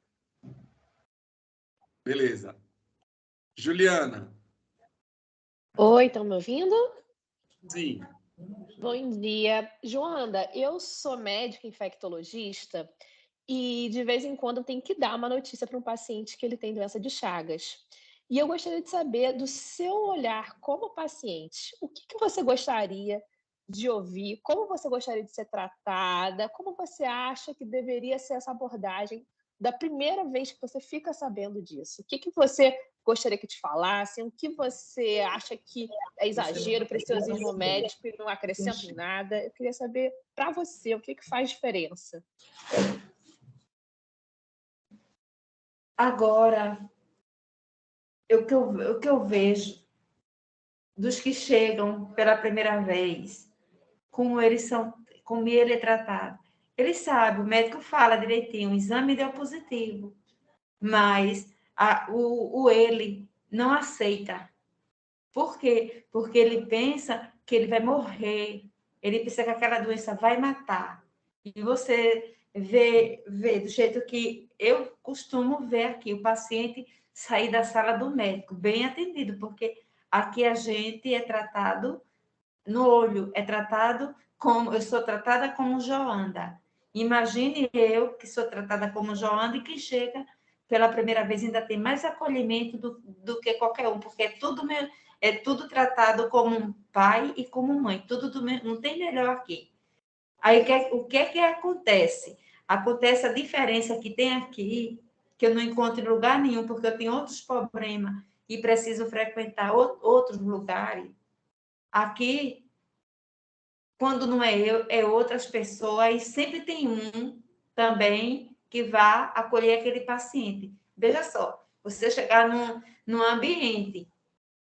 Beleza. Juliana. Oi, estão me ouvindo? Sim. Bom dia. Joanda, eu sou médica infectologista e de vez em quando eu tenho que dar uma notícia para um paciente que ele tem doença de Chagas. E eu gostaria de saber, do seu olhar como paciente, o que você gostaria de ouvir, como você gostaria de ser tratada, como você acha que deveria ser essa abordagem da primeira vez que você fica sabendo disso? O que você gostaria que te falassem? O que você acha que é exagero, preciosismo médico e não acrescenta em nada? Eu queria saber, para você, o que faz diferença? Agora, o que eu vejo dos que chegam pela primeira vez, como ele é tratado. Ele sabe, o médico fala direitinho, o exame deu positivo, mas ele não aceita. Por quê? Porque ele pensa que ele vai morrer, ele pensa que aquela doença vai matar. E você vê do jeito que eu costumo ver aqui, o paciente sair da sala do médico, bem atendido, porque aqui a gente é tratado no olho, é tratado como, eu sou tratada como Joanda. Imagine eu que sou tratada como Joanda e que chega pela primeira vez ainda tem mais acolhimento do que qualquer um, porque é tudo tratado como um pai e como mãe, não tem melhor aqui. Aí o que acontece? Acontece a diferença que tem aqui, que eu não encontro em lugar nenhum, porque eu tenho outros problemas e preciso frequentar outros lugares. Aqui, quando não é eu, é outras pessoas, e sempre tem um também que vá acolher aquele paciente. Veja só, você chegar num ambiente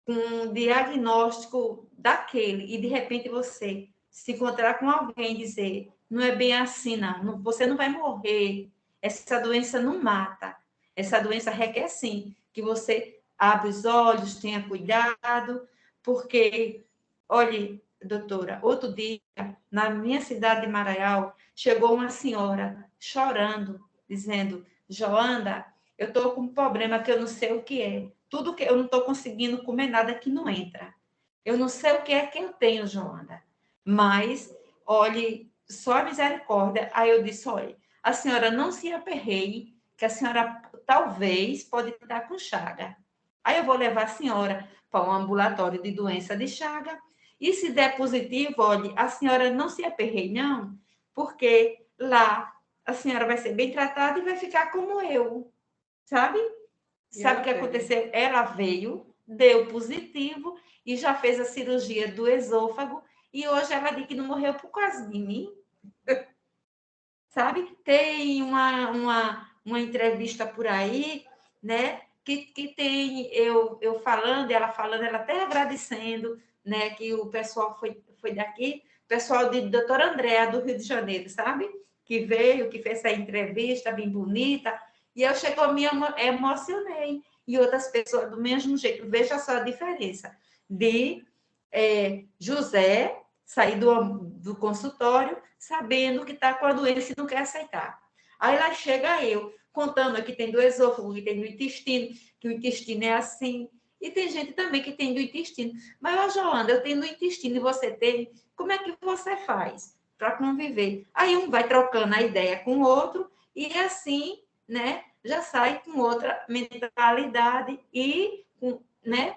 com um diagnóstico daquele e, de repente, você se encontrar com alguém e dizer não é bem assim, não, você não vai morrer, essa doença não mata, essa doença requer, sim, que você abra os olhos, tenha cuidado, porque, olhe, doutora, outro dia, na minha cidade de Maraial, chegou uma senhora chorando, dizendo, Joanda, eu estou com um problema que eu não sei o que é. Tudo que eu não estou conseguindo comer nada que não entra. Eu não sei o que é que eu tenho, Joanda. Mas, olhe, só a misericórdia. Aí eu disse, olha, a senhora não se aperreie, que a senhora talvez pode estar com chaga. Aí eu vou levar a senhora para um ambulatório de doença de chaga. E se der positivo, olhe, a senhora não se aperreie, não, porque lá a senhora vai ser bem tratada e vai ficar como eu, sabe? Sabe o que aconteceu? Ela veio, deu positivo e já fez a cirurgia do esôfago e hoje ela diz que não morreu por causa de mim. Sabe? Tem uma entrevista por aí, né? Que tem eu falando, ela até agradecendo, né? Que o pessoal foi daqui, o pessoal de doutora Andréa, do Rio de Janeiro, sabe? Que veio, que fez essa entrevista bem bonita. E eu chegou, me emocionei. E outras pessoas do mesmo jeito. Veja só a diferença de José sair do consultório sabendo que está com a doença e não quer aceitar. Aí lá chega eu, contando que tem do esôfago, que tem do intestino, que o intestino é assim. E tem gente também que tem do intestino. Mas, ó, Joana, eu tenho do intestino e você tem. Como é que você faz para conviver? Aí um vai trocando a ideia com o outro e assim, né, já sai com outra mentalidade e, né,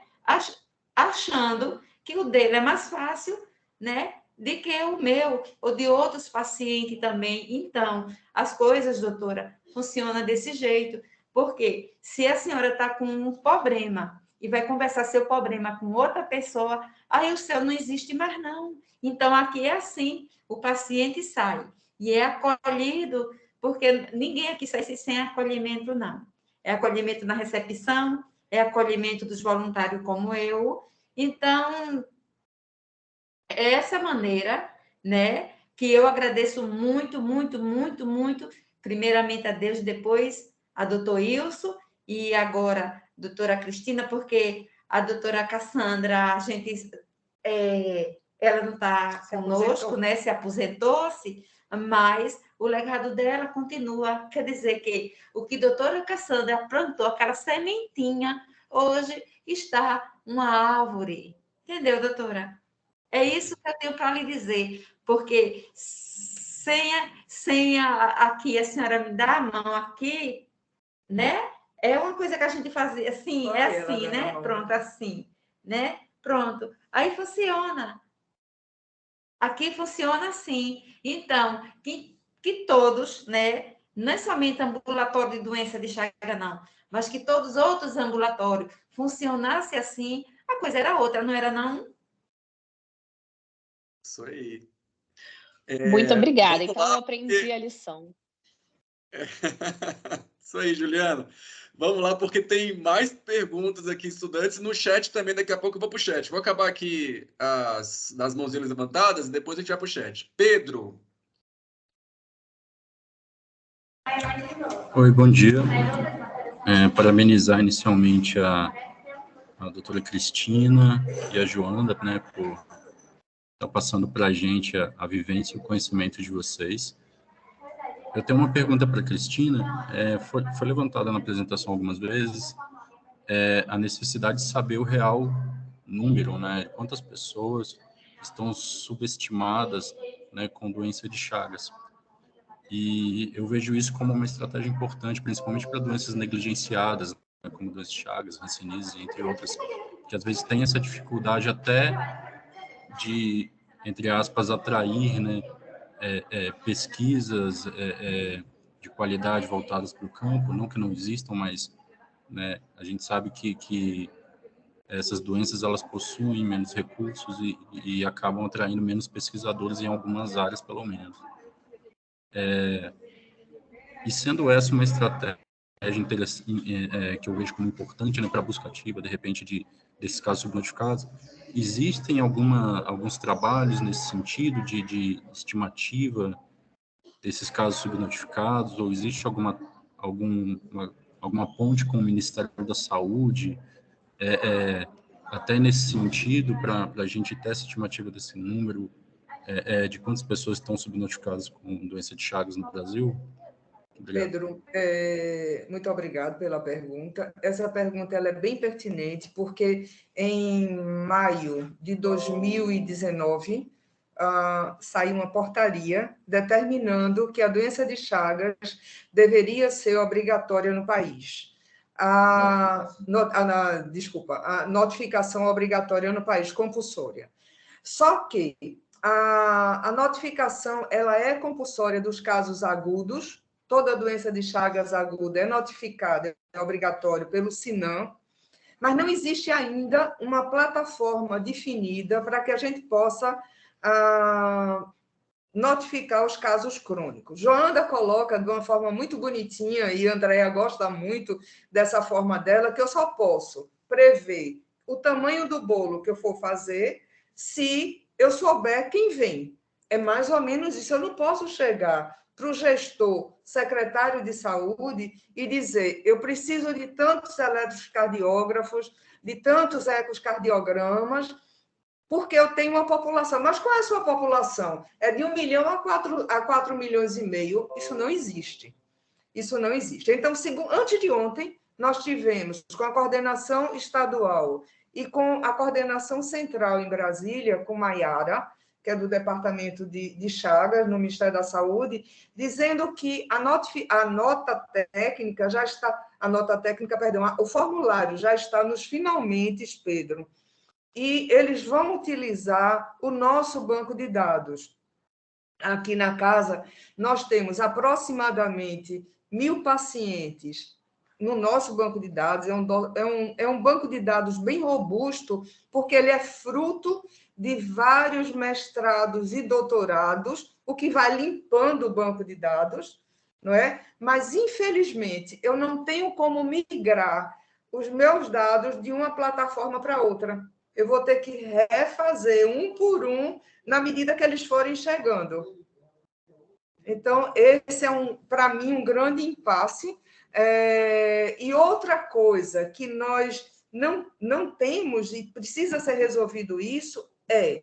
achando que o dele é mais fácil, né, de que o meu ou de outros pacientes também. Então, as coisas, doutora, funcionam desse jeito. Porque se a senhora está com um problema e vai conversar seu problema com outra pessoa, aí o seu não existe mais, não. Então, aqui é assim, o paciente sai e é acolhido, porque ninguém aqui sai sem acolhimento, não. É acolhimento na recepção, é acolhimento dos voluntários como eu. Então, é essa maneira, né, que eu agradeço muito, muito, muito, muito, primeiramente a Deus, depois a doutor Ilson e agora a doutora Cristina, porque a doutora Cassandra, a gente, ela não está conosco, né, se aposentou-se, mas o legado dela continua. Quer dizer que o que a doutora Cassandra plantou, aquela sementinha, hoje está uma árvore. Entendeu, doutora? É isso que eu tenho para lhe dizer, porque aqui a senhora me dá a mão aqui, né? É uma coisa que a gente fazia assim, é assim, né? Pronto, assim, né? Pronto. Aí funciona. Aqui funciona assim. Então, que todos, né? Não é somente ambulatório de doença de Chagas, não, mas que todos os outros ambulatórios funcionassem assim, a coisa era outra, não era não? Isso aí. Muito obrigada. Vamos Então, eu lá, aprendi a lição. Isso aí, Juliana. Vamos lá, porque tem mais perguntas aqui, estudantes, no chat também. Daqui a pouco eu vou para o chat. Vou acabar aqui das mãozinhas levantadas e depois a gente vai para o chat. Pedro. Oi, bom dia. Parabenizar inicialmente a doutora Cristina e a Joanda, né, por estar passando para a gente a vivência e o conhecimento de vocês. Eu tenho uma pergunta para a Cristina. Foi levantada na apresentação algumas vezes a necessidade de saber o real número, né? Quantas pessoas estão subestimadas, né, com doença de Chagas. E eu vejo isso como uma estratégia importante, principalmente para doenças negligenciadas, né, como doença de Chagas, hanseníase, entre outras, que às vezes tem essa dificuldade até de, entre aspas, atrair, né, pesquisas de qualidade voltadas para o campo, não que não existam, mas, né, a gente sabe que essas doenças elas possuem menos recursos e acabam atraindo menos pesquisadores em algumas áreas, pelo menos. E sendo essa uma estratégia que eu vejo como importante, né, para a busca ativa, de repente, desses casos subnotificados, existem alguns trabalhos nesse sentido de estimativa desses casos subnotificados, ou existe alguma ponte com o Ministério da Saúde, até nesse sentido, para a gente ter essa estimativa desse número, de quantas pessoas estão subnotificadas com doença de Chagas no Brasil? Obrigado. Pedro, muito obrigado pela pergunta. Essa pergunta ela é bem pertinente, porque em maio de 2019 saiu uma portaria determinando que a doença de Chagas deveria ser obrigatória no país. A notificação obrigatória no país, compulsória. Só que a notificação ela é compulsória dos casos agudos. Toda doença de Chagas aguda é notificada, é obrigatório pelo SINAM, mas não existe ainda uma plataforma definida para que a gente possa notificar os casos crônicos. Joanda coloca de uma forma muito bonitinha, e a Andrea gosta muito dessa forma dela, que eu só posso prever o tamanho do bolo que eu for fazer se eu souber quem vem. É mais ou menos isso. Eu não posso chegar para o gestor, secretário de saúde, e dizer, eu preciso de tantos eletrocardiógrafos, de tantos ecocardiogramas, porque eu tenho uma população. Mas qual é a sua população? É de 1 milhão a 4 milhões e meio. Isso não existe. Isso não existe. Então, antes de ontem, nós tivemos, com a coordenação estadual e com a coordenação central em Brasília, com Maiara, que é do Departamento de Chagas, no Ministério da Saúde, dizendo que a nota técnica já está, o formulário já está nos finalmente, Pedro, e eles vão utilizar o nosso banco de dados. Aqui na casa, nós temos aproximadamente 1.000 pacientes no nosso banco de dados. É um banco de dados bem robusto, porque ele é fruto de vários mestrados e doutorados, o que vai limpando o banco de dados, não é? Mas, infelizmente, eu não tenho como migrar os meus dados de uma plataforma para outra. Eu vou ter que refazer um por um na medida que eles forem chegando. Então, esse é, para mim, um grande impasse. E outra coisa que nós não temos e precisa ser resolvido isso é,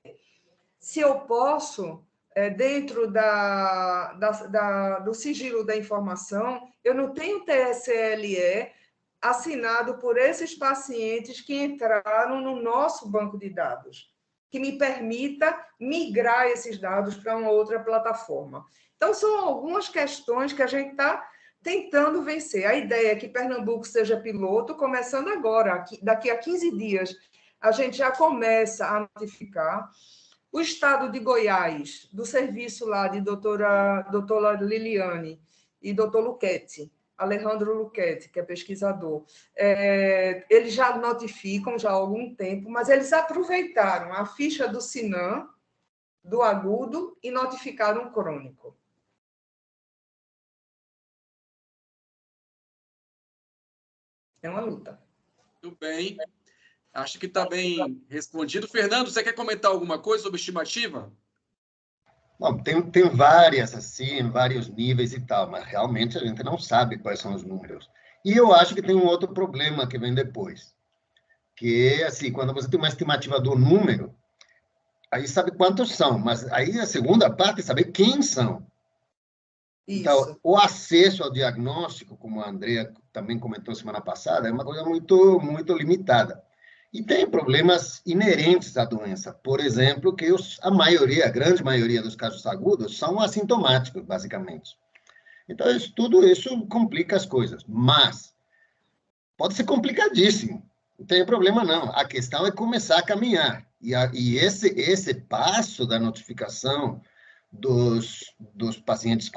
se eu posso, dentro do sigilo da informação, eu não tenho TSLE assinado por esses pacientes que entraram no nosso banco de dados, que me permita migrar esses dados para uma outra plataforma. Então, são algumas questões que a gente está tentando vencer. A ideia é que Pernambuco seja piloto, começando agora. Daqui a 15 dias, a gente já começa a notificar. O estado de Goiás, do serviço lá de doutora Liliane e doutor Luquete, Alejandro Luquete, que é pesquisador, eles já notificam já há algum tempo, mas eles aproveitaram a ficha do SINAM, do agudo, e notificaram o crônico. É uma luta. Muito bem. Acho que está bem respondido. Fernando, você quer comentar alguma coisa sobre estimativa? Bom, tem várias, assim, vários níveis e tal, mas realmente a gente não sabe quais são os números. E eu acho que tem um outro problema que vem depois, que assim, quando você tem uma estimativa do número, aí sabe quantos são, mas aí a segunda parte é saber quem são. Então, o acesso ao diagnóstico, como a Andrea também comentou semana passada, é uma coisa muito, muito limitada. E tem problemas inerentes à doença. Por exemplo, que a grande maioria dos casos agudos são assintomáticos, basicamente. Então, tudo isso complica as coisas. Mas pode ser complicadíssimo. Não tem problema, não. A questão é começar a caminhar. E esse passo da notificação dos pacientes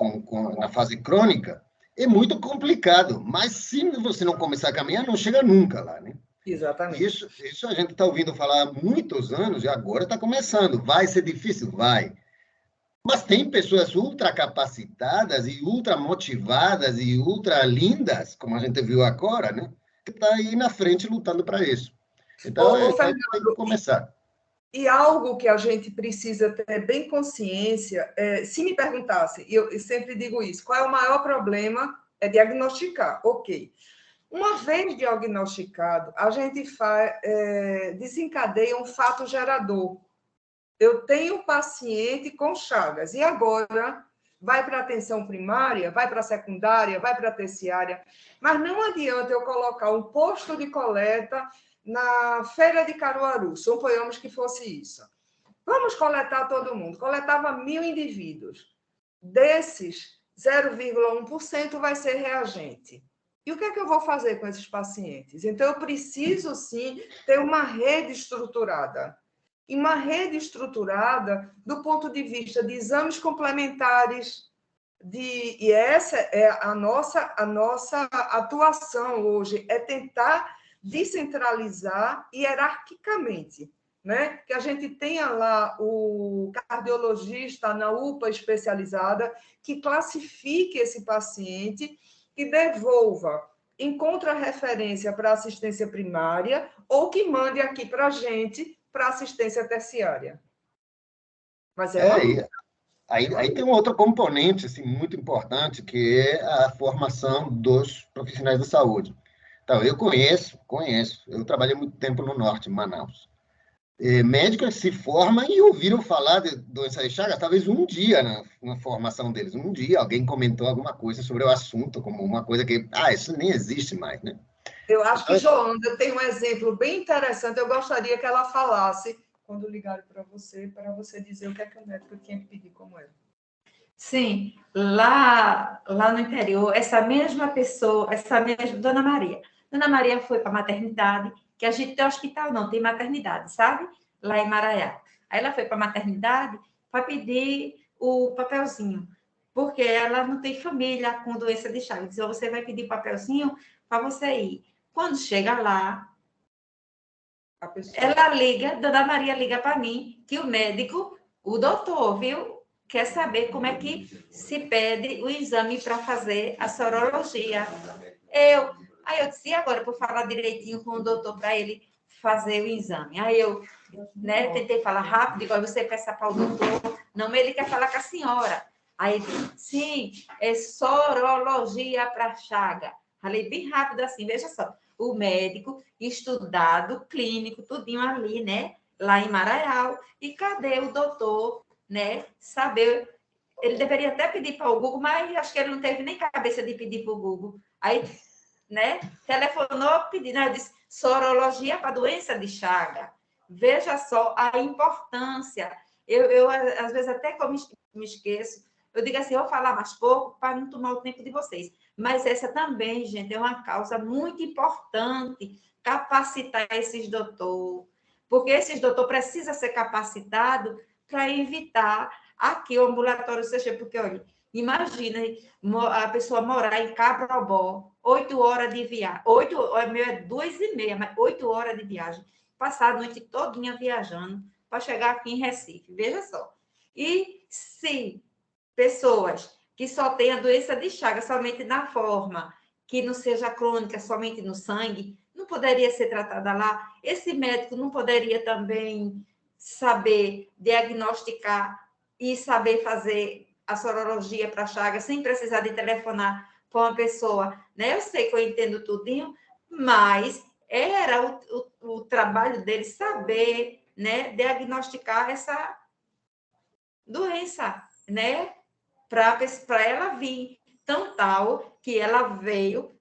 na fase crônica é muito complicado, mas se você não começar a caminhar, não chega nunca lá, né? Exatamente. Isso a gente está ouvindo falar há muitos anos e agora está começando. Vai ser difícil? Vai. Mas tem pessoas ultra capacitadas e ultra motivadas e ultra lindas, como a gente viu agora, né? Que está aí na frente lutando para isso. Então, Fernando, tem que começar. E algo que a gente precisa ter bem consciência, se me perguntasse, e eu sempre digo isso, qual é o maior problema? É diagnosticar, ok. Uma vez diagnosticado, a gente desencadeia um fato gerador. Eu tenho um paciente com Chagas, e agora vai para a atenção primária, vai para a secundária, vai para a terciária, mas não adianta eu colocar um posto de coleta na Feira de Caruaru, suponhamos que fosse isso. Vamos coletar todo mundo. Coletava 1.000 indivíduos. Desses, 0,1% vai ser reagente. E o que é que eu vou fazer com esses pacientes? Então, eu preciso, sim, ter uma rede estruturada. E uma rede estruturada do ponto de vista de exames complementares, e essa é a nossa atuação hoje, é tentar descentralizar hierarquicamente, né? Que a gente tenha lá o cardiologista na UPA especializada que classifique esse paciente e devolva em contra-referência para assistência primária ou que mande aqui para a gente para assistência terciária. Mas aí tem um outro componente assim, muito importante, que é a formação dos profissionais da saúde. Então, eu conheço. Eu trabalhei muito tempo no norte, em Manaus. médicos se formam e ouviram falar de doença de Chagas, talvez um dia na formação deles. Um dia alguém comentou alguma coisa sobre o assunto, como uma coisa que, isso nem existe mais, né? Eu acho que Joanda tem um exemplo bem interessante. Eu gostaria que ela falasse, quando ligaram para você dizer o que é que o médico tinha que pedir como era. Sim, lá no interior, essa mesma pessoa, Dona Maria foi para a maternidade, que a gente tem hospital, não, tem maternidade, sabe? Lá em Maraiá. Aí ela foi para a maternidade para pedir o papelzinho, porque ela não tem família com doença de Chagas. Então, você vai pedir papelzinho para você ir. Quando chega lá, Dona Maria liga para mim, que o médico, o doutor, viu? Quer saber como é que se pede o exame para fazer a sorologia. Aí eu disse, e agora, por falar direitinho com o doutor para ele fazer o exame? Aí eu tentei falar rápido, igual você peça para o doutor. Não, ele quer falar com a senhora. Aí ele disse, sim, é sorologia para Chaga. Falei bem rápido assim, veja só. O médico, estudado, clínico, tudinho ali, né? Lá em Maraial. E cadê o doutor, né? Saber. Ele deveria até pedir para o Google, mas acho que ele não teve nem cabeça de pedir para o Google. Aí, né? Telefonou pedindo, eu disse, sorologia para doença de Chaga. Veja só a importância. Eu às vezes, até que eu me esqueço, eu digo assim, eu vou falar mais pouco para não tomar o tempo de vocês. Mas essa também, gente, é uma causa muito importante, capacitar esses doutores, porque esses doutores precisam ser capacitados para evitar aqui o ambulatório seja, porque, olha, imagina a pessoa morar em Cabrobó, 8 horas de viagem, 2h30, mas 8 horas de viagem, passar a noite todinha viajando para chegar aqui em Recife, veja só. E se pessoas que só têm a doença de Chagas somente na forma, que não seja crônica, somente no sangue, não poderia ser tratada lá? Esse médico não poderia também saber diagnosticar e saber fazer a sorologia para Chagas sem precisar de telefonar para uma pessoa, né? Eu sei que eu entendo tudinho, mas era o trabalho dele saber, né, diagnosticar essa doença, né? Para ela vir tão tal que ela veio,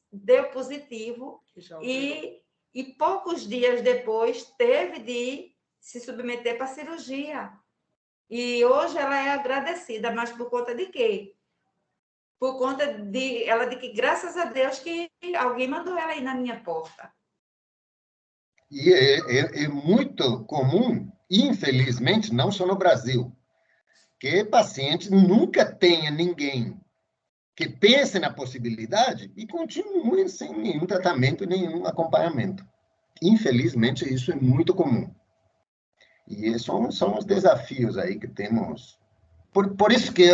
deu positivo e poucos dias depois teve de se submeter para cirurgia. E hoje ela é agradecida, mas por conta de quê? Por conta de que, graças a Deus, que alguém mandou ela ir na minha porta. E é muito comum, infelizmente, não só no Brasil, que pacientes nunca tenha ninguém que pense na possibilidade e continue sem nenhum tratamento, nenhum acompanhamento. Infelizmente, isso é muito comum. E são os desafios aí que temos. Por isso que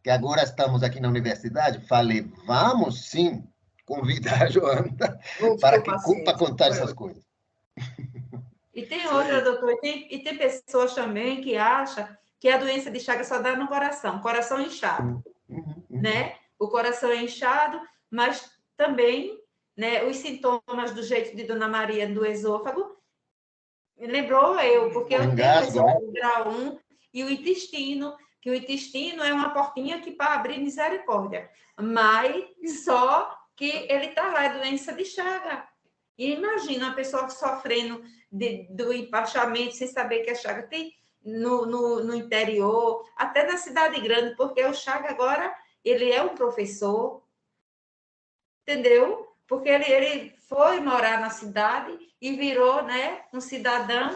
agora estamos aqui na universidade, falei, vamos sim convidar a Joanda para contar essas coisas. E tem outra, doutor, e tem pessoas também que acham que a doença de Chagas só dá no coração inchado, né? O coração é inchado, mas também, né, os sintomas do jeito de Dona Maria do esôfago, lembrou porque eu tenho esôfago grau 1 e o intestino, que o intestino é uma portinha que para abrir misericórdia, mas só que ele está lá, é doença de Chagas. E imagina uma pessoa sofrendo do empachamento sem saber que a Chagas tem no interior, até na cidade grande, porque o Chagas agora ele é um professor, entendeu? Porque ele foi morar na cidade e virou, né, um cidadão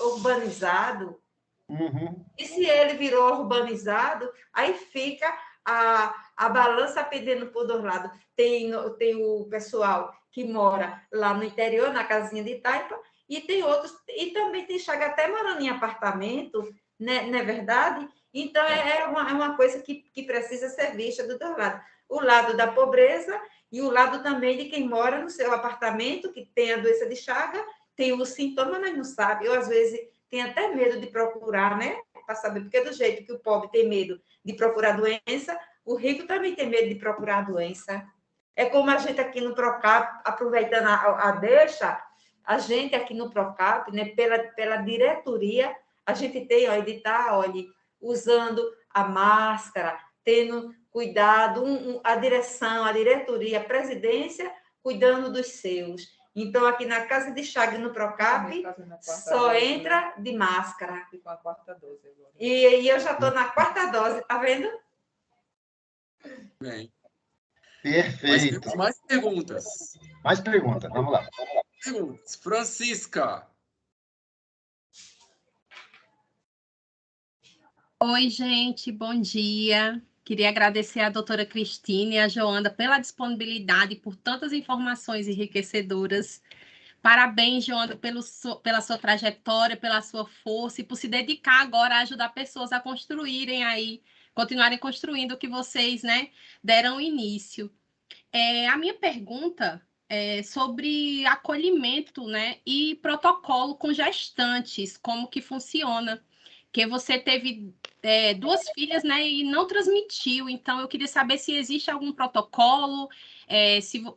urbanizado. E se ele virou urbanizado, aí fica a balança pendendo por dois lados. Tem o pessoal que mora lá no interior, na casinha de taipa, e tem outros, e também tem Chagas até morando em apartamento, né, não é verdade? Então, é uma coisa que precisa ser vista do dois lados. O lado da pobreza e o lado também de quem mora no seu apartamento, que tem a doença de Chagas, tem os sintomas, mas não sabe. Eu, às vezes, tenho até medo de procurar, né? Para saber, porque do jeito que o pobre tem medo de procurar doença, o rico também tem medo de procurar a doença. É como a gente aqui no Procap, aproveitando a deixa, A gente aqui no Procap, né, pela diretoria, a gente tem, ó, editar, olha, usando a máscara, tendo cuidado, a direção, a diretoria, a presidência, cuidando dos seus. Então, aqui na Casa de Chagas, no Procap, só entra de máscara. Com a quarta dose agora. E eu já estou na quarta dose, tá vendo? Bem. Mas Perfeito. temos mais perguntas. Mais perguntas, vamos lá. Francisca. Oi, gente, bom dia. Queria agradecer à doutora Cristina e à Joanda pela disponibilidade, por tantas informações enriquecedoras. Parabéns, Joanda, pela sua trajetória, pela sua força e por se dedicar agora a ajudar pessoas a construírem aí, continuarem construindo o que vocês, né, deram início. A minha pergunta é sobre acolhimento, né, e protocolo com gestantes, como que funciona. Que você teve 2 filhas, né, e não transmitiu. Então, eu queria saber se existe algum protocolo,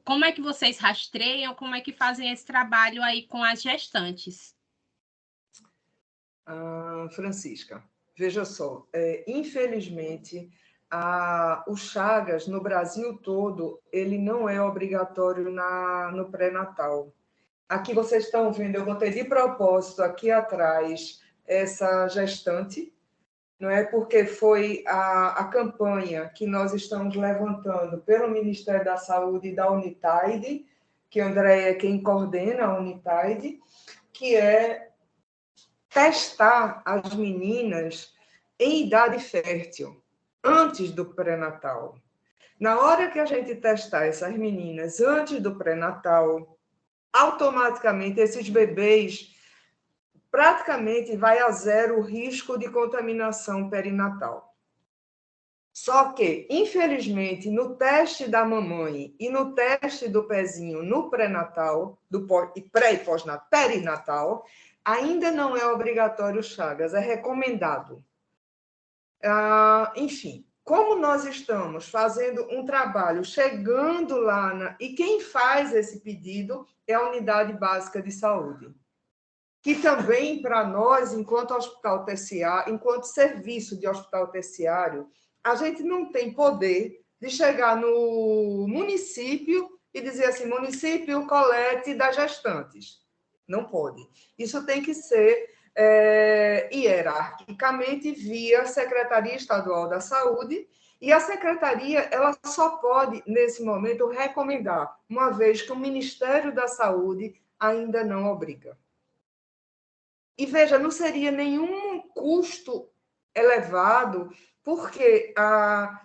como é que vocês rastreiam, como é que fazem esse trabalho aí com as gestantes. Francisca, veja só, infelizmente, o Chagas, no Brasil todo, ele não é obrigatório no pré-natal. Aqui vocês estão vendo, eu botei de propósito aqui atrás essa gestante, não é? Porque foi a campanha que nós estamos levantando pelo Ministério da Saúde e da Unitaid, que André é quem coordena a Unitaid, que é testar as meninas em idade fértil, antes do pré-natal. Na hora que a gente testar essas meninas antes do pré-natal, automaticamente esses bebês praticamente vai a zero o risco de contaminação perinatal. Só que, infelizmente, no teste da mamãe e no teste do pezinho no pré-natal, pré e pós-natal, perinatal, ainda não é obrigatório Chagas, é recomendado. Enfim, como nós estamos fazendo um trabalho, chegando lá, e quem faz esse pedido é a Unidade Básica de Saúde, que também, para nós, enquanto hospital terciário, enquanto serviço de hospital terciário, a gente não tem poder de chegar no município e dizer assim, município, colete das gestantes. Não pode. Isso tem que ser hierarquicamente via Secretaria Estadual da Saúde, e a Secretaria ela só pode, nesse momento, recomendar, uma vez que o Ministério da Saúde ainda não obriga. E veja, não seria nenhum custo elevado, porque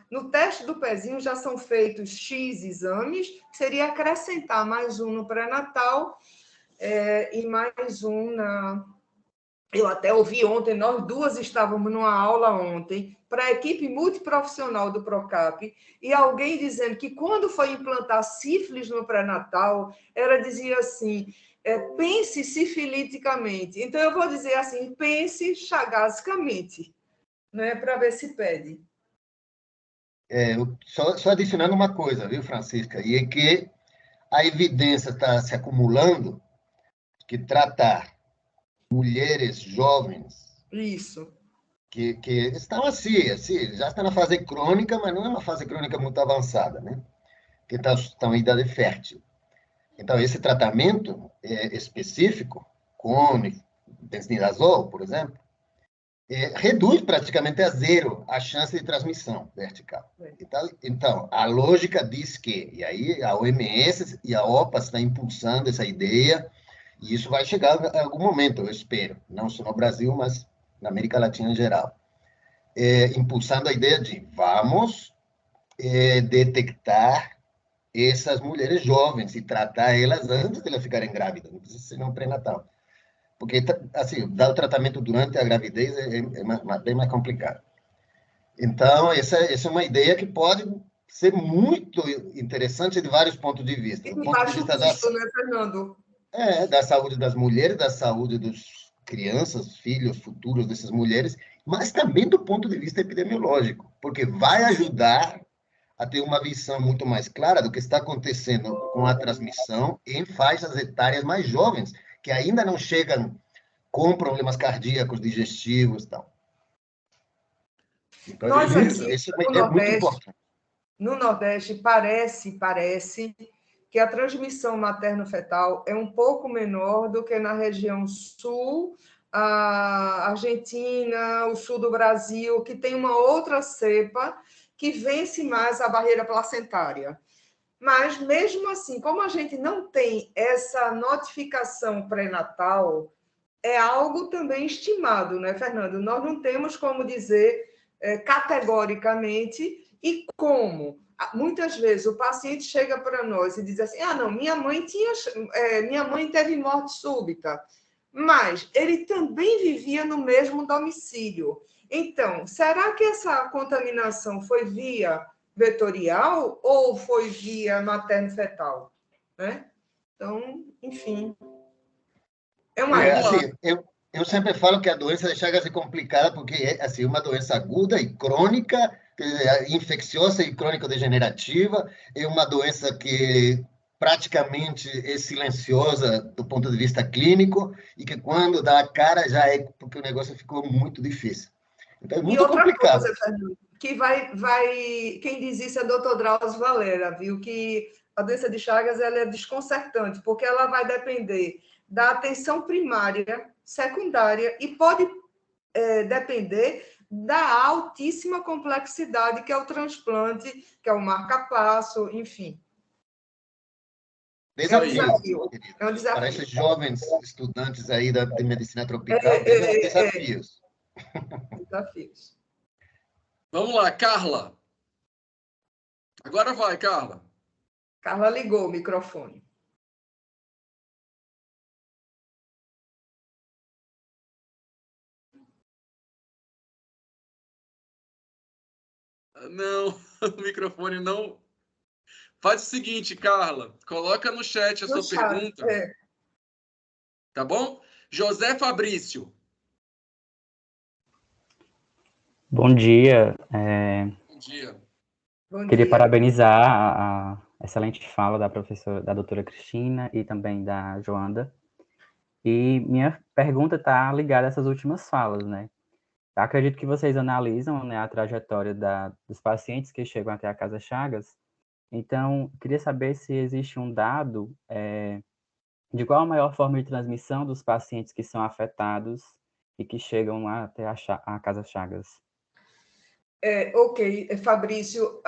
no teste do pezinho já são feitos X exames, seria acrescentar mais um no pré-natal e mais um na... Eu até ouvi ontem, nós duas estávamos numa aula ontem, para a equipe multiprofissional do Procap, e alguém dizendo que quando foi implantar sífilis no pré-natal, ela dizia assim... pense sifiliticamente. Então, eu vou dizer assim, pense chagasicamente, né, para ver se pede. Só adicionando uma coisa, viu, Francisca? E é que a evidência está se acumulando que tratar mulheres jovens... Isso. Que estão assim, já estão na fase crônica, mas não é uma fase crônica muito avançada, né? Que estão em idade fértil. Então, esse tratamento específico, com benznidazol, por exemplo, reduz praticamente a zero a chance de transmissão vertical. Então, a lógica diz que, e aí a OMS e a OPA estão impulsando essa ideia, e isso vai chegar em algum momento, eu espero, não só no Brasil, mas na América Latina em geral, impulsando a ideia de vamos detectar essas mulheres jovens e tratar elas antes de elas ficarem grávidas, não precisa ser no pré-natal. Porque, assim, dar o tratamento durante a gravidez é bem mais complicado. Então, essa é uma ideia que pode ser muito interessante de vários pontos de vista. E do ponto de vista custo, né, Fernando? Da saúde das mulheres, da saúde dos crianças, filhos futuros dessas mulheres, mas também do ponto de vista epidemiológico, porque vai ajudar a ter uma visão muito mais clara do que está acontecendo com a transmissão em faixas etárias mais jovens, que ainda não chegam com problemas cardíacos, digestivos e tal. Então, Nós isso é muito importante. No Nordeste, parece que a transmissão materno-fetal é um pouco menor do que na região sul, a Argentina, o sul do Brasil, que tem uma outra cepa que vence mais a barreira placentária. Mas, mesmo assim, como a gente não tem essa notificação pré-natal, é algo também estimado, né, Fernando? Nós não temos como dizer categoricamente e como. Muitas vezes o paciente chega para nós e diz assim: ah, não, minha mãe teve morte súbita, mas ele também vivia no mesmo domicílio. Então, será que essa contaminação foi via vetorial ou foi via materno-fetal? Né? Então, enfim. É uma assim, eu sempre falo que a doença de Chagas é complicada porque é assim, uma doença aguda e crônica, infecciosa e crônico-degenerativa, é uma doença que praticamente é silenciosa do ponto de vista clínico e que quando dá a cara já é porque o negócio ficou muito difícil. Então é muito complicado. Coisa, Fernando, que quem diz isso é o Dr. Drauzio Valera, viu? Que a doença de Chagas ela é desconcertante, porque ela vai depender da atenção primária, secundária e pode depender da altíssima complexidade que é o transplante, que é o marca-passo, enfim. Desafio. É um desafio. Para esses jovens estudantes aí de medicina tropical, desafios. Desafios. Vamos lá, Carla. Agora vai, Carla. Carla ligou o microfone. Não, o microfone não. Faz o seguinte, Carla, coloca no chat a sua pergunta. Tá bom? José Fabrício. Bom dia. Bom dia. Queria parabenizar a excelente fala da doutora Cristina e também da Joanda. E minha pergunta está ligada a essas últimas falas, né? Eu acredito que vocês analisam, né, a trajetória dos pacientes que chegam até a Casa Chagas. Então, queria saber se existe um dado de qual a maior forma de transmissão dos pacientes que são afetados e que chegam lá até a Casa Chagas. Ok, Fabrício.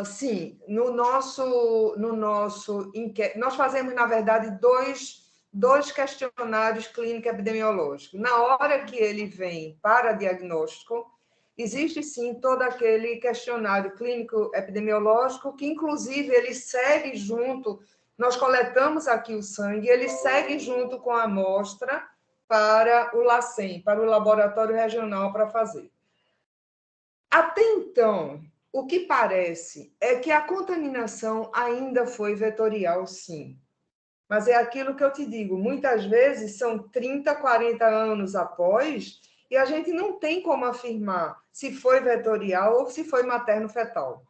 Sim, no nosso nós fazemos, na verdade, dois questionários clínico-epidemiológicos. Na hora que ele vem para diagnóstico, existe, sim, todo aquele questionário clínico-epidemiológico, que, inclusive, ele segue junto, nós coletamos aqui o sangue, ele segue junto com a amostra para o LACEN, para o Laboratório Regional, para fazer. Até então, o que parece é que a contaminação ainda foi vetorial, sim. Mas é aquilo que eu te digo, muitas vezes são 30, 40 anos após, e a gente não tem como afirmar se foi vetorial ou se foi materno-fetal.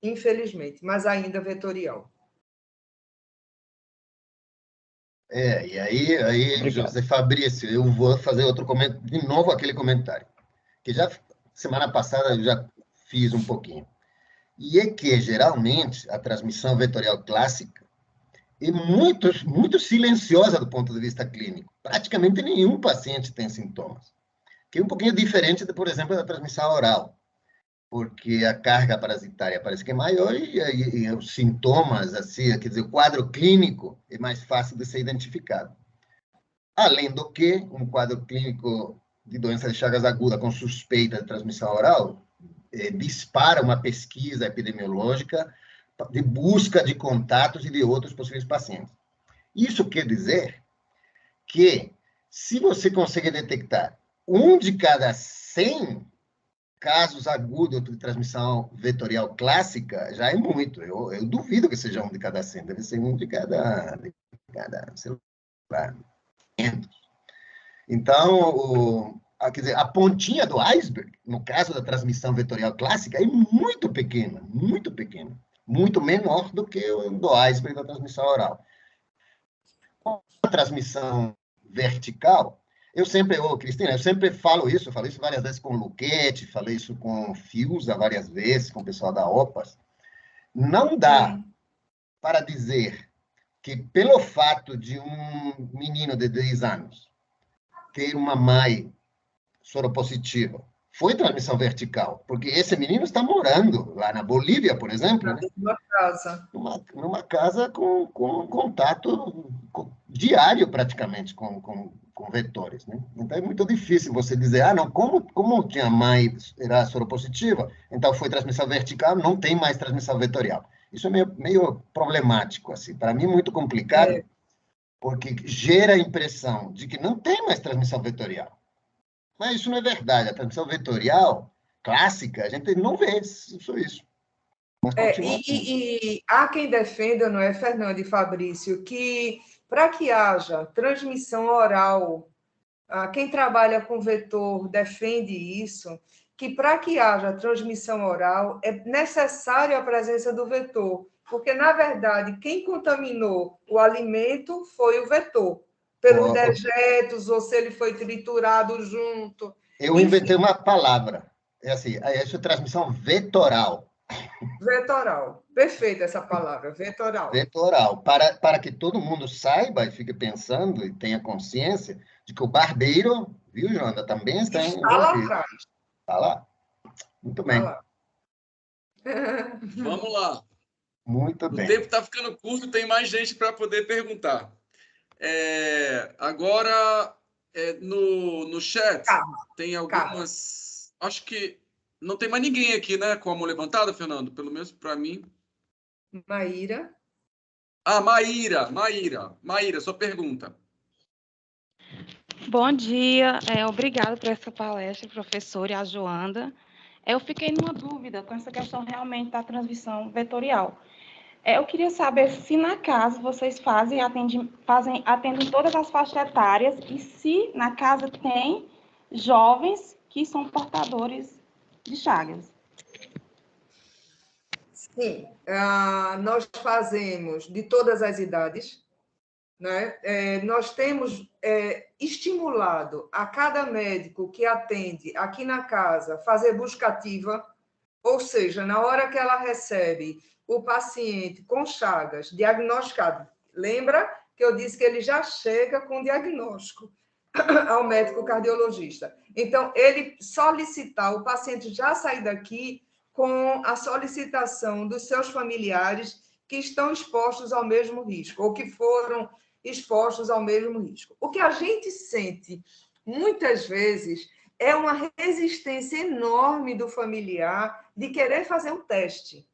Infelizmente, mas ainda vetorial. E aí José Fabrício, eu vou fazer outro comentário, de novo aquele comentário, que já semana passada eu já fiz um pouquinho. E é que, geralmente, a transmissão vetorial clássica é muito silenciosa do ponto de vista clínico. Praticamente nenhum paciente tem sintomas. Que é um pouquinho diferente, por exemplo, da transmissão oral, porque a carga parasitária parece que é maior e os sintomas, assim, quer dizer, o quadro clínico é mais fácil de ser identificado. Além do que, um quadro clínico de doença de Chagas aguda com suspeita de transmissão oral dispara uma pesquisa epidemiológica de busca de contatos e de outros possíveis pacientes. Isso quer dizer que, se você consegue detectar 1 de cada 100 casos agudos de transmissão vetorial clássica, já é muito. Eu duvido que seja 1 de cada 100, deve ser 1 de cada sei lá, 500. Então, quer dizer, a pontinha do iceberg, no caso da transmissão vetorial clássica, é muito pequena, muito menor do que o do iceberg da transmissão oral. a transmissão vertical, Cristina, eu sempre falo isso, eu falei isso várias vezes com o Luquete, falei isso com o Fiuza várias vezes, com o pessoal da OPAS. Não dá para dizer que, pelo fato de um menino de 10 anos ter uma mãe soropositiva, foi transmissão vertical, porque esse menino está morando lá na Bolívia, por exemplo, né? Numa casa. Numa casa com contato diário, praticamente, com vetores, né? Então, é muito difícil você dizer, não, como tinha mãe era soropositiva, então foi transmissão vertical, não tem mais transmissão vetorial. Isso é meio problemático, assim. Para mim, muito complicado, porque gera a impressão de que não tem mais transmissão vetorial. Mas isso não é verdade. A transmissão vetorial clássica, a gente não vê isso. Mas e há quem defenda, não é, Fernando e Fabrício, que para que haja transmissão oral, quem trabalha com vetor defende isso, que para que haja transmissão oral é necessária a presença do vetor, porque, na verdade, quem contaminou o alimento foi o vetor, pelos dejetos, ou se ele foi triturado junto. Eu inventei uma palavra, essa transmissão vetoral. Vetoral. Perfeita essa palavra, vetoral. Vetoral. Para que todo mundo saiba e fique pensando e tenha consciência de que o barbeiro, viu, Joana, também está lá atrás. Está lá. Muito bem. Lá. Vamos lá. Muito bem. O tempo está ficando curto, tem mais gente para poder perguntar. Agora, no chat, tem algumas... Acho que não tem mais ninguém aqui, né, com a mão levantada, Fernando? Pelo menos para mim. Maíra. Maíra, sua pergunta. Bom dia, obrigada por essa palestra, professor, e a Joanda. Eu fiquei numa dúvida com essa questão realmente da transmissão vetorial. Eu queria saber se na casa vocês atendem todas as faixas etárias e se na casa tem jovens que são portadores de Chagas. Sim, nós fazemos de todas as idades, né? Nós temos estimulado a cada médico que atende aqui na casa fazer busca ativa, ou seja, na hora que ela recebe o paciente com Chagas diagnosticado, lembra que eu disse que ele já chega com diagnóstico ao médico cardiologista. Então, ele solicitar, o paciente já sair daqui com a solicitação dos seus familiares que estão expostos ao mesmo risco, ou que foram expostos ao mesmo risco. O que a gente sente, muitas vezes, é uma resistência enorme do familiar de querer fazer um teste.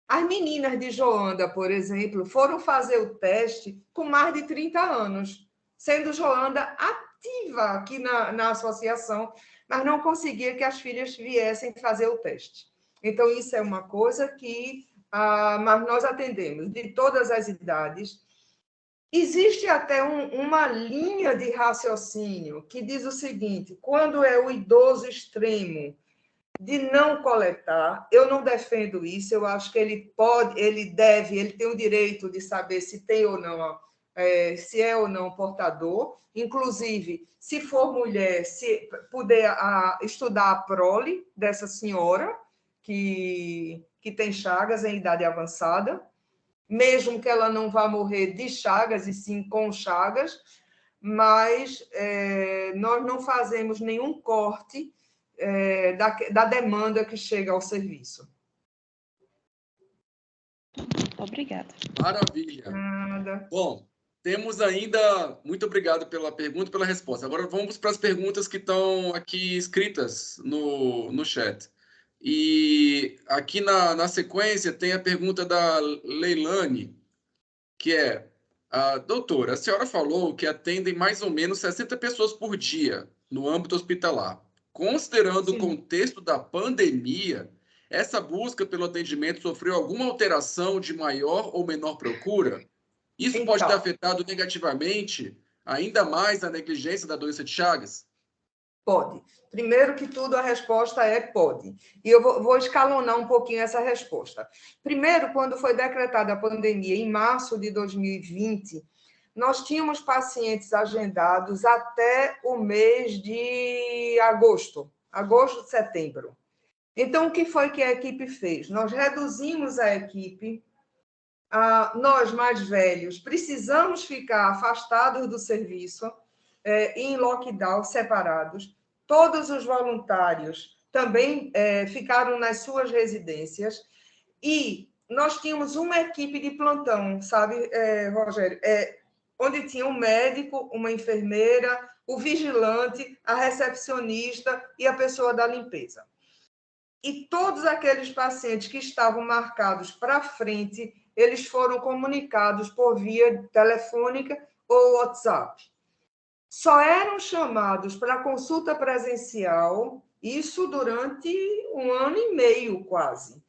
As meninas de Joanda, por exemplo, foram fazer o teste com mais de 30 anos, sendo Joanda ativa aqui na associação, mas não conseguia que as filhas viessem fazer o teste. Então, isso é uma coisa que mas nós atendemos de todas as idades. Existe até uma linha de raciocínio que diz o seguinte: quando é o idoso extremo de não coletar, eu não defendo isso, eu acho que ele tem o direito de saber se tem ou não, se é ou não portador, inclusive, se for mulher, se puder estudar a prole dessa senhora que tem Chagas em idade avançada, mesmo que ela não vá morrer de Chagas, e sim com Chagas, mas nós não fazemos nenhum corte da demanda que chega ao serviço. Obrigada. Maravilha. Nada. Bom, temos ainda... Muito obrigado pela pergunta e pela resposta. Agora vamos para as perguntas que estão aqui escritas no chat. E aqui na sequência tem a pergunta da Leilane, que é: doutora, a senhora falou que atendem mais ou menos 60 pessoas por dia no âmbito hospitalar. Considerando o contexto da pandemia, essa busca pelo atendimento sofreu alguma alteração de maior ou menor procura? Isso pode ter afetado negativamente ainda mais a negligência da doença de Chagas? Pode. Primeiro que tudo, a resposta é pode. E eu vou escalonar um pouquinho essa resposta. Primeiro, quando foi decretada a pandemia, em março de 2020, nós tínhamos pacientes agendados até o mês de agosto, setembro. Então, o que foi que a equipe fez? Nós reduzimos a equipe, nós mais velhos precisamos ficar afastados do serviço, em lockdown, separados. Todos os voluntários também ficaram nas suas residências e nós tínhamos uma equipe de plantão, sabe, Rogério? Onde tinha um médico, uma enfermeira, o vigilante, a recepcionista e a pessoa da limpeza. E todos aqueles pacientes que estavam marcados para frente, eles foram comunicados por via telefônica ou WhatsApp. Só eram chamados para consulta presencial, isso durante 1 ano e meio, quase.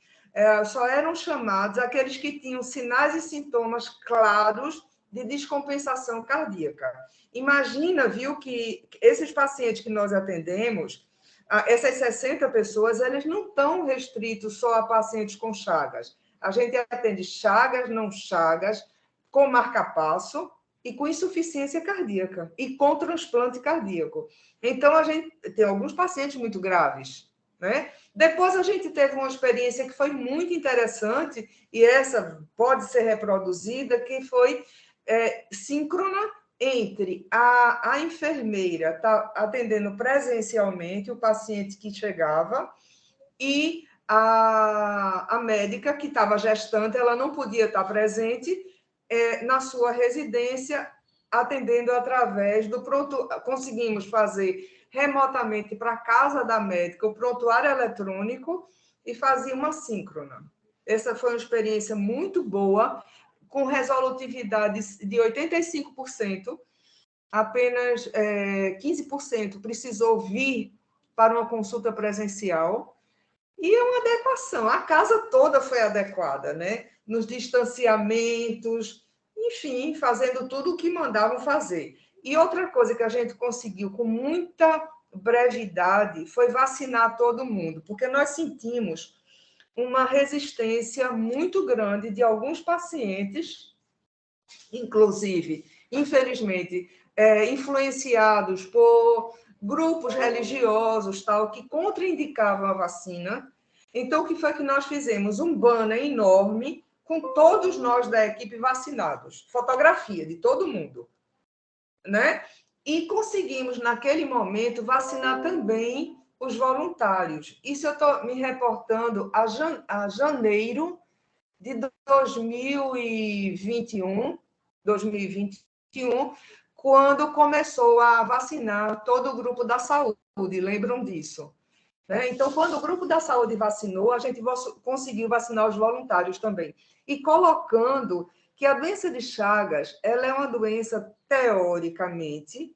Só eram chamados aqueles que tinham sinais e sintomas claros de descompensação cardíaca. Imagina, viu, que esses pacientes que nós atendemos, essas 60 pessoas, eles não estão restritos só a pacientes com Chagas. A gente atende Chagas, não Chagas, com marca-passo e com insuficiência cardíaca e com transplante cardíaco. Então, a gente tem alguns pacientes muito graves, né? Depois, a gente teve uma experiência que foi muito interessante, e essa pode ser reproduzida, que foi síncrona entre a enfermeira tá atendendo presencialmente o paciente que chegava e a médica que estava gestante, ela não podia estar presente na sua residência, atendendo através do prontuário. Conseguimos fazer remotamente para a casa da médica o prontuário eletrônico e fazia uma síncrona. Essa foi uma experiência muito boa, com resolutividade de 85%, apenas 15% precisou vir para uma consulta presencial, e é uma adequação. A casa toda foi adequada, né? Nos distanciamentos, enfim, fazendo tudo o que mandavam fazer. E outra coisa que a gente conseguiu com muita brevidade foi vacinar todo mundo, porque nós sentimos uma resistência muito grande de alguns pacientes, inclusive, infelizmente, influenciados por grupos religiosos, tal, que contraindicavam a vacina. Então, o que foi que nós fizemos? Um banner enorme com todos nós da equipe vacinados, fotografia de todo mundo, né? E conseguimos, naquele momento, vacinar também os voluntários. Isso eu estou me reportando a janeiro de 2021, quando começou a vacinar todo o grupo da saúde, lembram disso? Então, quando o grupo da saúde vacinou, a gente conseguiu vacinar os voluntários também. E colocando que a doença de Chagas, ela é uma doença teoricamente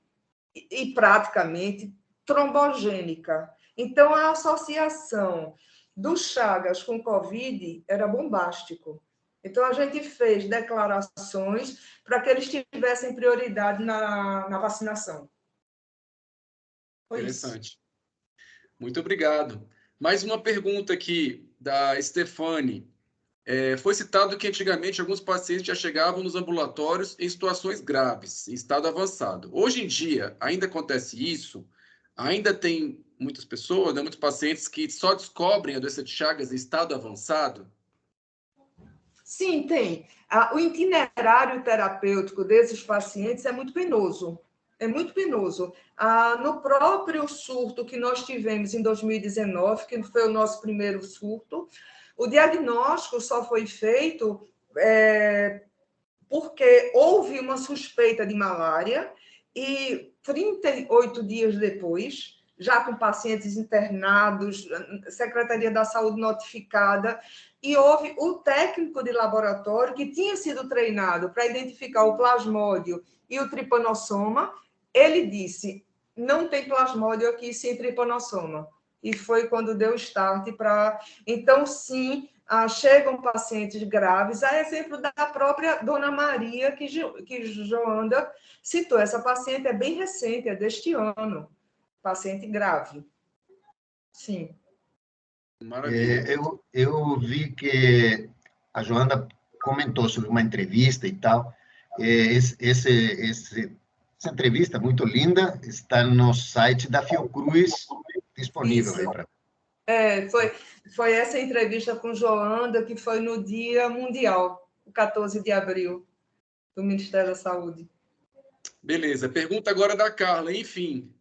e praticamente trombogênica. Então, a associação do Chagas com Covid era bombástico. Então, a gente fez declarações para que eles tivessem prioridade na vacinação. Foi Interessante. Isso. Muito obrigado. Mais uma pergunta aqui da Stefane. Foi citado que antigamente alguns pacientes já chegavam nos ambulatórios em situações graves, em estado avançado. Hoje em dia, ainda acontece isso? Ainda tem muitas pessoas, né, muitos pacientes que só descobrem a doença de Chagas em estado avançado? Sim, tem. O itinerário terapêutico desses pacientes é muito penoso. É muito penoso. No próprio surto que nós tivemos em 2019, que foi o nosso primeiro surto, o diagnóstico só foi feito porque houve uma suspeita de malária e 38 dias depois, já com pacientes internados, Secretaria da Saúde notificada, e houve o técnico de laboratório que tinha sido treinado para identificar o plasmódio e o tripanossoma. Ele disse, não tem plasmódio aqui, sim tripanossoma. E foi quando deu start para... Então, sim, chegam pacientes graves, a exemplo da própria Dona Maria, que Joanda citou. Essa paciente é bem recente, é deste ano, paciente grave. Sim. Maravilha. Eu vi que a Joanda comentou sobre uma entrevista e tal, Essa entrevista muito linda está no site da Fiocruz, disponível Isso. aí para... Foi essa entrevista com Joanda, que foi no Dia Mundial, o 14 de abril, do Ministério da Saúde. Beleza. Pergunta agora da Carla. Enfim,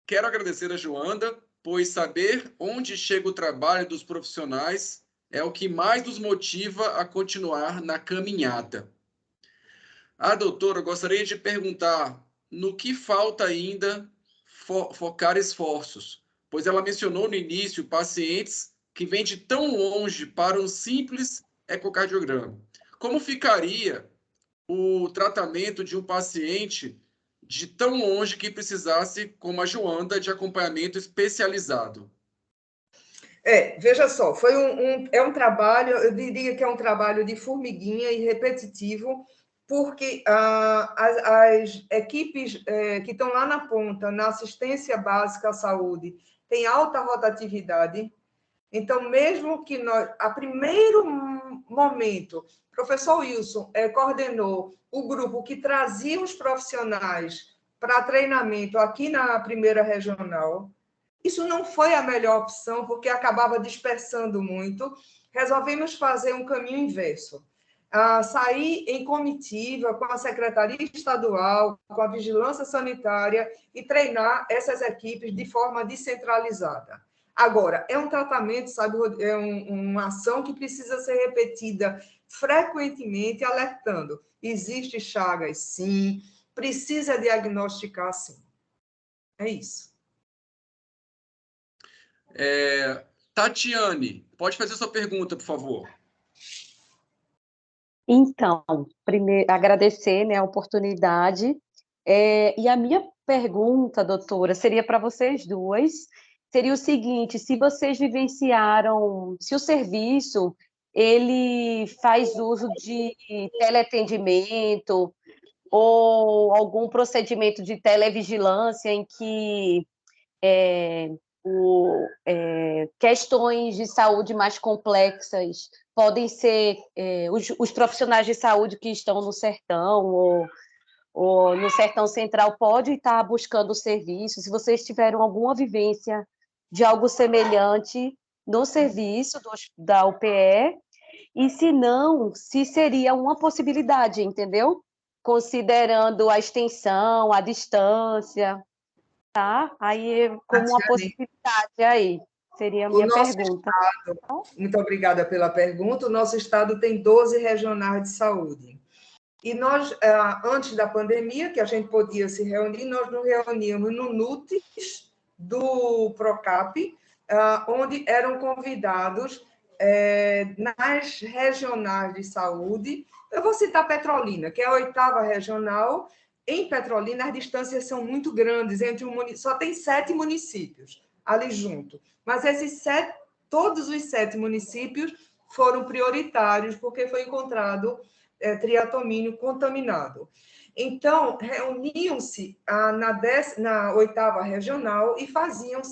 quero agradecer a Joanda, pois saber onde chega o trabalho dos profissionais é o que mais nos motiva a continuar na caminhada. A doutora gostaria de perguntar no que falta ainda focar esforços, pois ela mencionou no início pacientes que vêm de tão longe para um simples ecocardiograma. Como ficaria o tratamento de um paciente de tão longe que precisasse, como a Joanda, de acompanhamento especializado? Veja só, é um trabalho, eu diria que é um trabalho de formiguinha e repetitivo, porque as equipes que estão lá na ponta, na assistência básica à saúde, têm alta rotatividade. Então, mesmo que a primeiro momento, o professor Wilson coordenou o grupo que trazia os profissionais para treinamento aqui na primeira regional. Isso não foi a melhor opção, porque acabava dispersando muito. Resolvemos fazer um caminho inverso. Sair em comitiva com a Secretaria Estadual, com a Vigilância Sanitária e treinar essas equipes de forma descentralizada. Agora, é um tratamento, sabe, é uma ação que precisa ser repetida frequentemente, alertando. Existe Chagas, sim. Precisa diagnosticar, sim. É isso. Tatiane, pode fazer sua pergunta, por favor. Então, primeiro, agradecer, né, a oportunidade. E a minha pergunta, doutora, seria para vocês duas. Seria o seguinte: se vocês vivenciaram, se o serviço ele faz uso de teleatendimento ou algum procedimento de televigilância em que questões de saúde mais complexas podem ser os profissionais de saúde que estão no sertão ou no sertão central podem estar buscando o serviço, se vocês tiveram alguma vivência de algo semelhante no serviço da UPE, e se não, se seria uma possibilidade, entendeu? Considerando a extensão, a distância, tá? Aí, como uma possibilidade aí, seria a minha pergunta. Muito obrigada pela pergunta. O nosso estado tem 12 regionais de saúde. E nós, antes da pandemia, que a gente podia se reunir, nós nos reuníamos no NUTES do PROCAP, onde eram convidados nas regionais de saúde. Eu vou citar Petrolina, que é a 8ª regional. Em Petrolina, as distâncias são muito grandes, só tem 7 municípios ali junto. Mas todos os 7 municípios foram prioritários, porque foi encontrado triatomínio contaminado. Então, reuniam-se na 8ª regional e fazíamos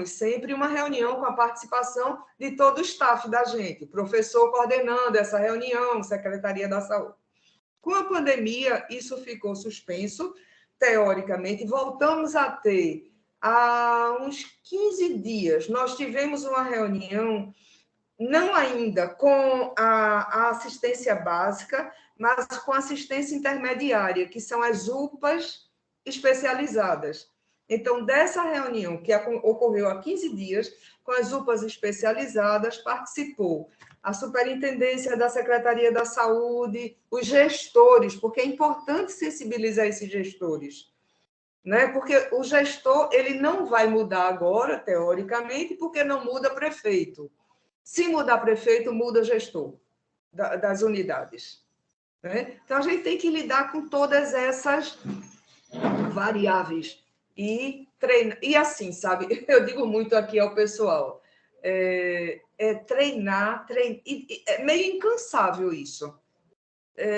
sempre uma reunião com a participação de todo o staff da gente, o professor coordenando essa reunião, Secretaria da Saúde. Com a pandemia, isso ficou suspenso, teoricamente, voltamos a ter, há uns 15 dias, nós tivemos uma reunião, não ainda com a assistência básica, mas com assistência intermediária, que são as UPAs especializadas. Então, dessa reunião, que ocorreu há 15 dias, com as UPAs especializadas, participou a Superintendência da Secretaria da Saúde, os gestores, porque é importante sensibilizar esses gestores, né? Porque o gestor ele não vai mudar agora, teoricamente, porque não muda prefeito. Se mudar prefeito, muda gestor das unidades, né? Então, a gente tem que lidar com todas essas variáveis e treinar. E assim, sabe, eu digo muito aqui ao pessoal, treinar, é meio incansável isso.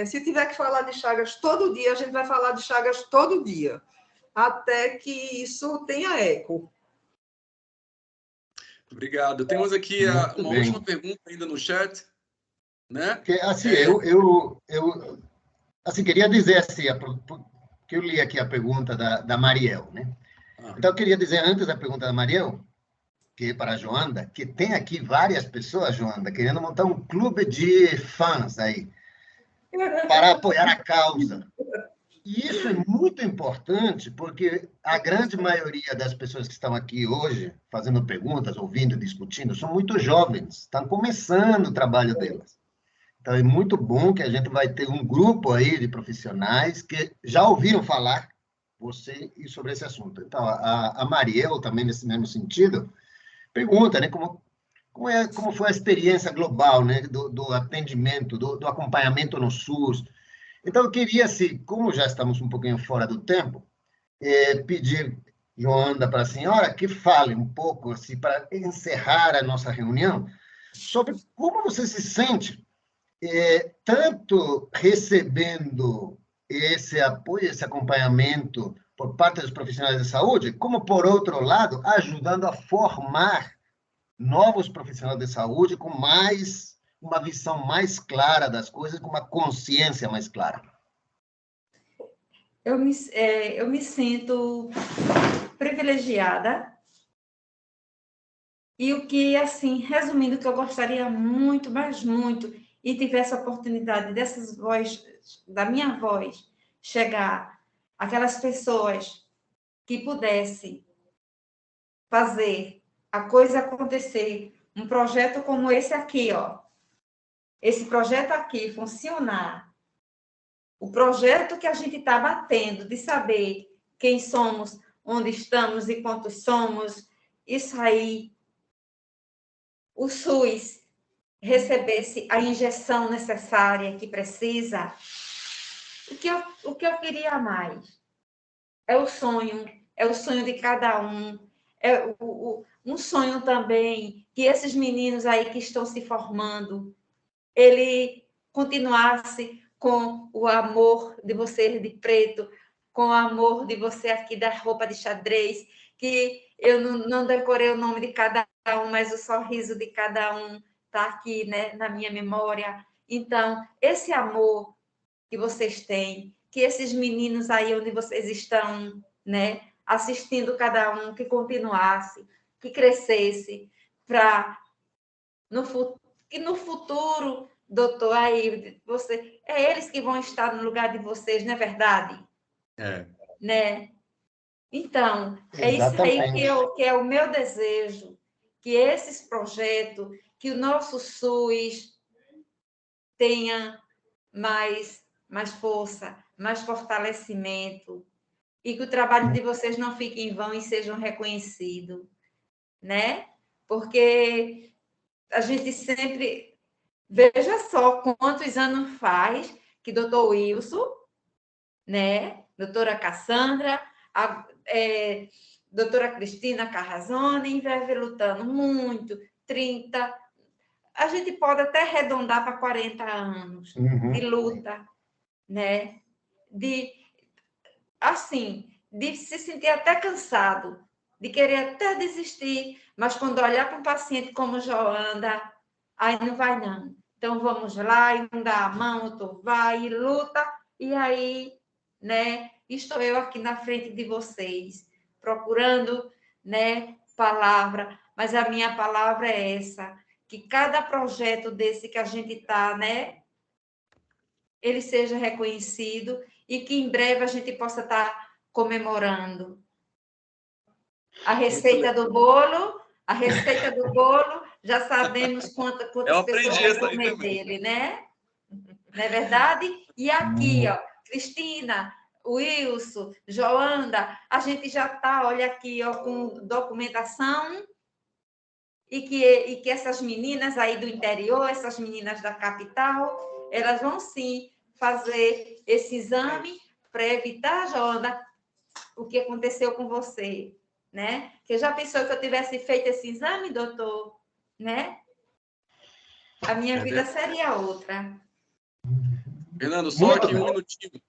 Se tiver que falar de Chagas todo dia, a gente vai falar de Chagas todo dia, até que isso tenha eco. Obrigado. Temos aqui uma última pergunta ainda no chat, né? Que, assim, eu assim, queria dizer assim, que eu li aqui a pergunta da Mariel, né? Então, eu queria dizer, antes da pergunta da Mariel, que é para a Joanda, que tem aqui várias pessoas, Joanda, querendo montar um clube de fãs aí, para apoiar a causa. E isso é muito importante, porque a grande maioria das pessoas que estão aqui hoje, fazendo perguntas, ouvindo, discutindo, são muito jovens, estão começando o trabalho delas. Então, é muito bom que a gente vai ter um grupo aí de profissionais que já ouviram falar sobre esse assunto. Então, a Mariel, também nesse mesmo sentido, pergunta, né, como foi a experiência global, né, do atendimento, do acompanhamento no SUS. Então, eu queria, assim, como já estamos um pouquinho fora do tempo, pedir, Joanda, para a senhora que fale um pouco, assim, para encerrar a nossa reunião, sobre como você se sente, tanto recebendo esse apoio, esse acompanhamento por parte dos profissionais de saúde, como, por outro lado, ajudando a formar novos profissionais de saúde com uma visão mais clara das coisas, com uma consciência mais clara. Eu me sinto privilegiada e o que, assim, resumindo, que eu gostaria muito, mas muito, e tivesse a oportunidade da minha voz, chegar àquelas pessoas que pudessem fazer a coisa acontecer, um projeto como esse aqui, ó, esse projeto aqui funcionar, o projeto que a gente está batendo de saber quem somos, onde estamos e quantos somos, isso aí, o SUS recebesse a injeção necessária que precisa, o que eu queria mais é o sonho de cada um, um sonho também que esses meninos aí que estão se formando, ele continuasse com o amor de você de preto, com o amor de você aqui da roupa de xadrez, que eu não decorei o nome de cada um, mas o sorriso de cada um está aqui, né, na minha memória. Então, esse amor que vocês têm, que esses meninos aí onde vocês estão, né, assistindo cada um, que continuasse, que crescesse, para que no futuro, doutor, aí é eles que vão estar no lugar de vocês, não é verdade? Né? Então, é isso aí que é o meu desejo, que esses projetos, que o nosso SUS tenha mais força, mais fortalecimento, e que o trabalho de vocês não fique em vão e sejam reconhecidos, né? Porque a gente sempre... Veja só quantos anos faz que doutor Wilson, né? Doutora Cassandra, doutora Cristina Carrazone, vive lutando muito, 30... A gente pode até arredondar para 40 anos de luta, né? Assim, de se sentir até cansado, de querer até desistir, mas quando olhar para um paciente como Joanda, aí não vai não. Então, vamos lá, e um dá a mão, outro vai, e luta, e aí, né, estou eu aqui na frente de vocês, procurando, né, palavra, mas a minha palavra é essa, que cada projeto desse que a gente está, né, ele seja reconhecido e que em breve a gente possa estar comemorando. A receita do bolo, já sabemos quantas pessoas vão comer dele, né? Não é verdade? E aqui, ó, Cristina, Wilson, Joanda, a gente já está, olha aqui, ó, com documentação e que essas meninas aí do interior, essas meninas da capital, elas vão sim fazer esse exame para evitar, Joanda, o que aconteceu com você, né? Você já pensou que eu tivesse feito esse exame, doutor? Né? A minha vida seria outra. Fernando, só aqui um minutinho.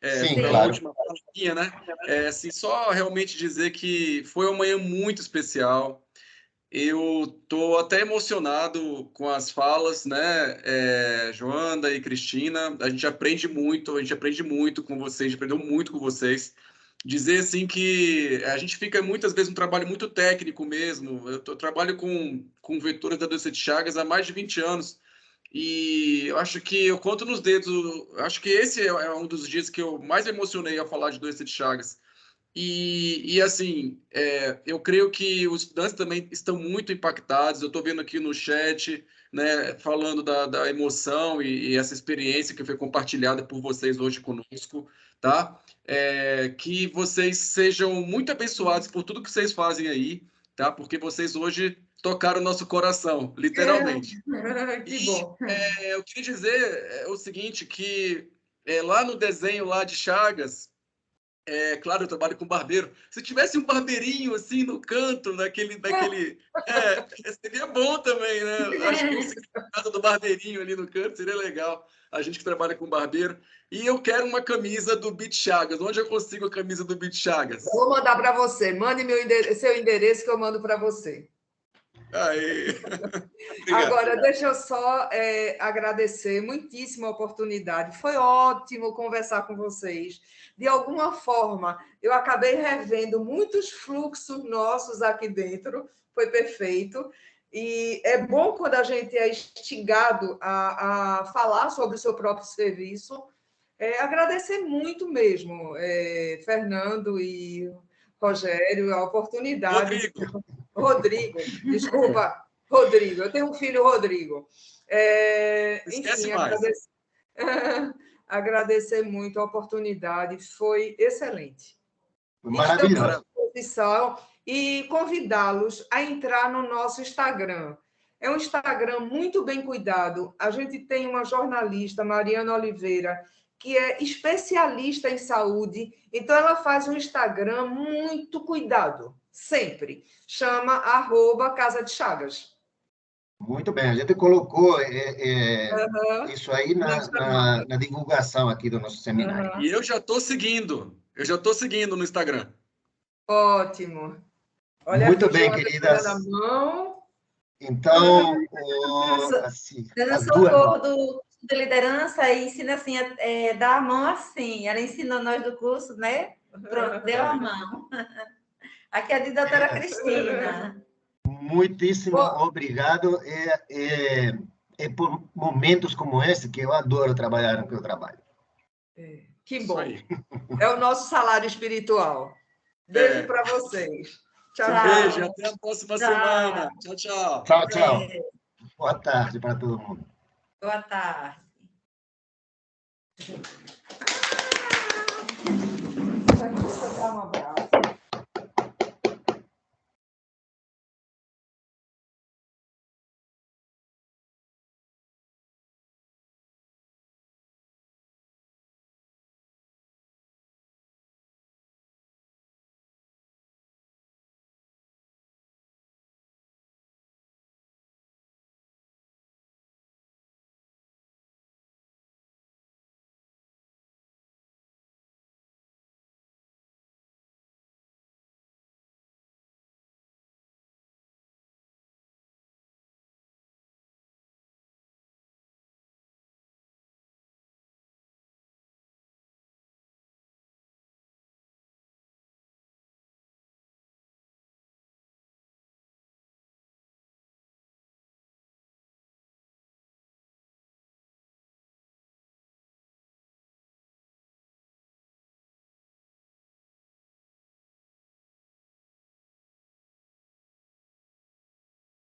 Sim, para claro. a última partinha, né? Assim, só realmente dizer que foi uma manhã muito especial. Eu estou até emocionado com as falas, né, Joanda e Cristina. A gente aprende muito com vocês, a gente aprendeu muito com vocês. Dizer assim que a gente fica muitas vezes um trabalho muito técnico mesmo. Eu trabalho com vetores da doença de Chagas há mais de 20 anos. E eu acho que eu conto nos dedos, acho que esse é um dos dias que eu mais me emocionei ao falar de doença de Chagas. E assim, eu creio que os estudantes também estão muito impactados. Eu estou vendo aqui no chat, né, falando da emoção e essa experiência que foi compartilhada por vocês hoje conosco, tá? Que vocês sejam muito abençoados por tudo que vocês fazem aí, tá? Porque vocês hoje tocaram o nosso coração, literalmente. Que bom. Eu queria dizer o seguinte, que lá no desenho lá de Chagas, claro, eu trabalho com barbeiro. Se tivesse um barbeirinho assim no canto, seria bom também, né? Acho que o significado do barbeirinho ali no canto seria legal. A gente que trabalha com barbeiro. E eu quero uma camisa do Beat Chagas. Onde eu consigo a camisa do Beat Chagas? Eu vou mandar para você. Mande seu endereço que eu mando para você. Aí. Agora, deixa eu só agradecer muitíssimo a oportunidade. Foi ótimo conversar com vocês. De alguma forma, eu acabei revendo muitos fluxos nossos aqui dentro. Foi perfeito. E é bom quando a gente é instigado a falar sobre o seu próprio serviço. Agradecer muito mesmo, Fernando e Rogério, a oportunidade. Rodrigo, desculpa, Rodrigo. Eu tenho um filho, Rodrigo. Enfim, agradecer muito a oportunidade, foi excelente. Maravilhoso. E convidá-los a entrar no nosso Instagram. É um Instagram muito bem cuidado. A gente tem uma jornalista, Mariana Oliveira, que é especialista em saúde, então ela faz um Instagram muito cuidado, sempre. Chama @Casa de Chagas. Muito bem, a gente colocou isso aí na divulgação aqui do nosso seminário. E eu já estou seguindo no Instagram. Ótimo. Olha muito aqui, bem, queridas. Na mão. Então, assim, socorro do de liderança e ensina assim, dar a mão assim. Ela ensinou nós do curso, né? Pronto, deu a mão. Aqui é de doutora Cristina. Muitíssimo obrigado. É por momentos como esse que eu adoro trabalhar no que eu trabalho. Que bom. É o nosso salário espiritual. Beijo para vocês. Tchau, tchau. Beijo, até a próxima semana. Tchau, tchau. Tchau, tchau. Boa tarde para todo mundo. Boa tarde.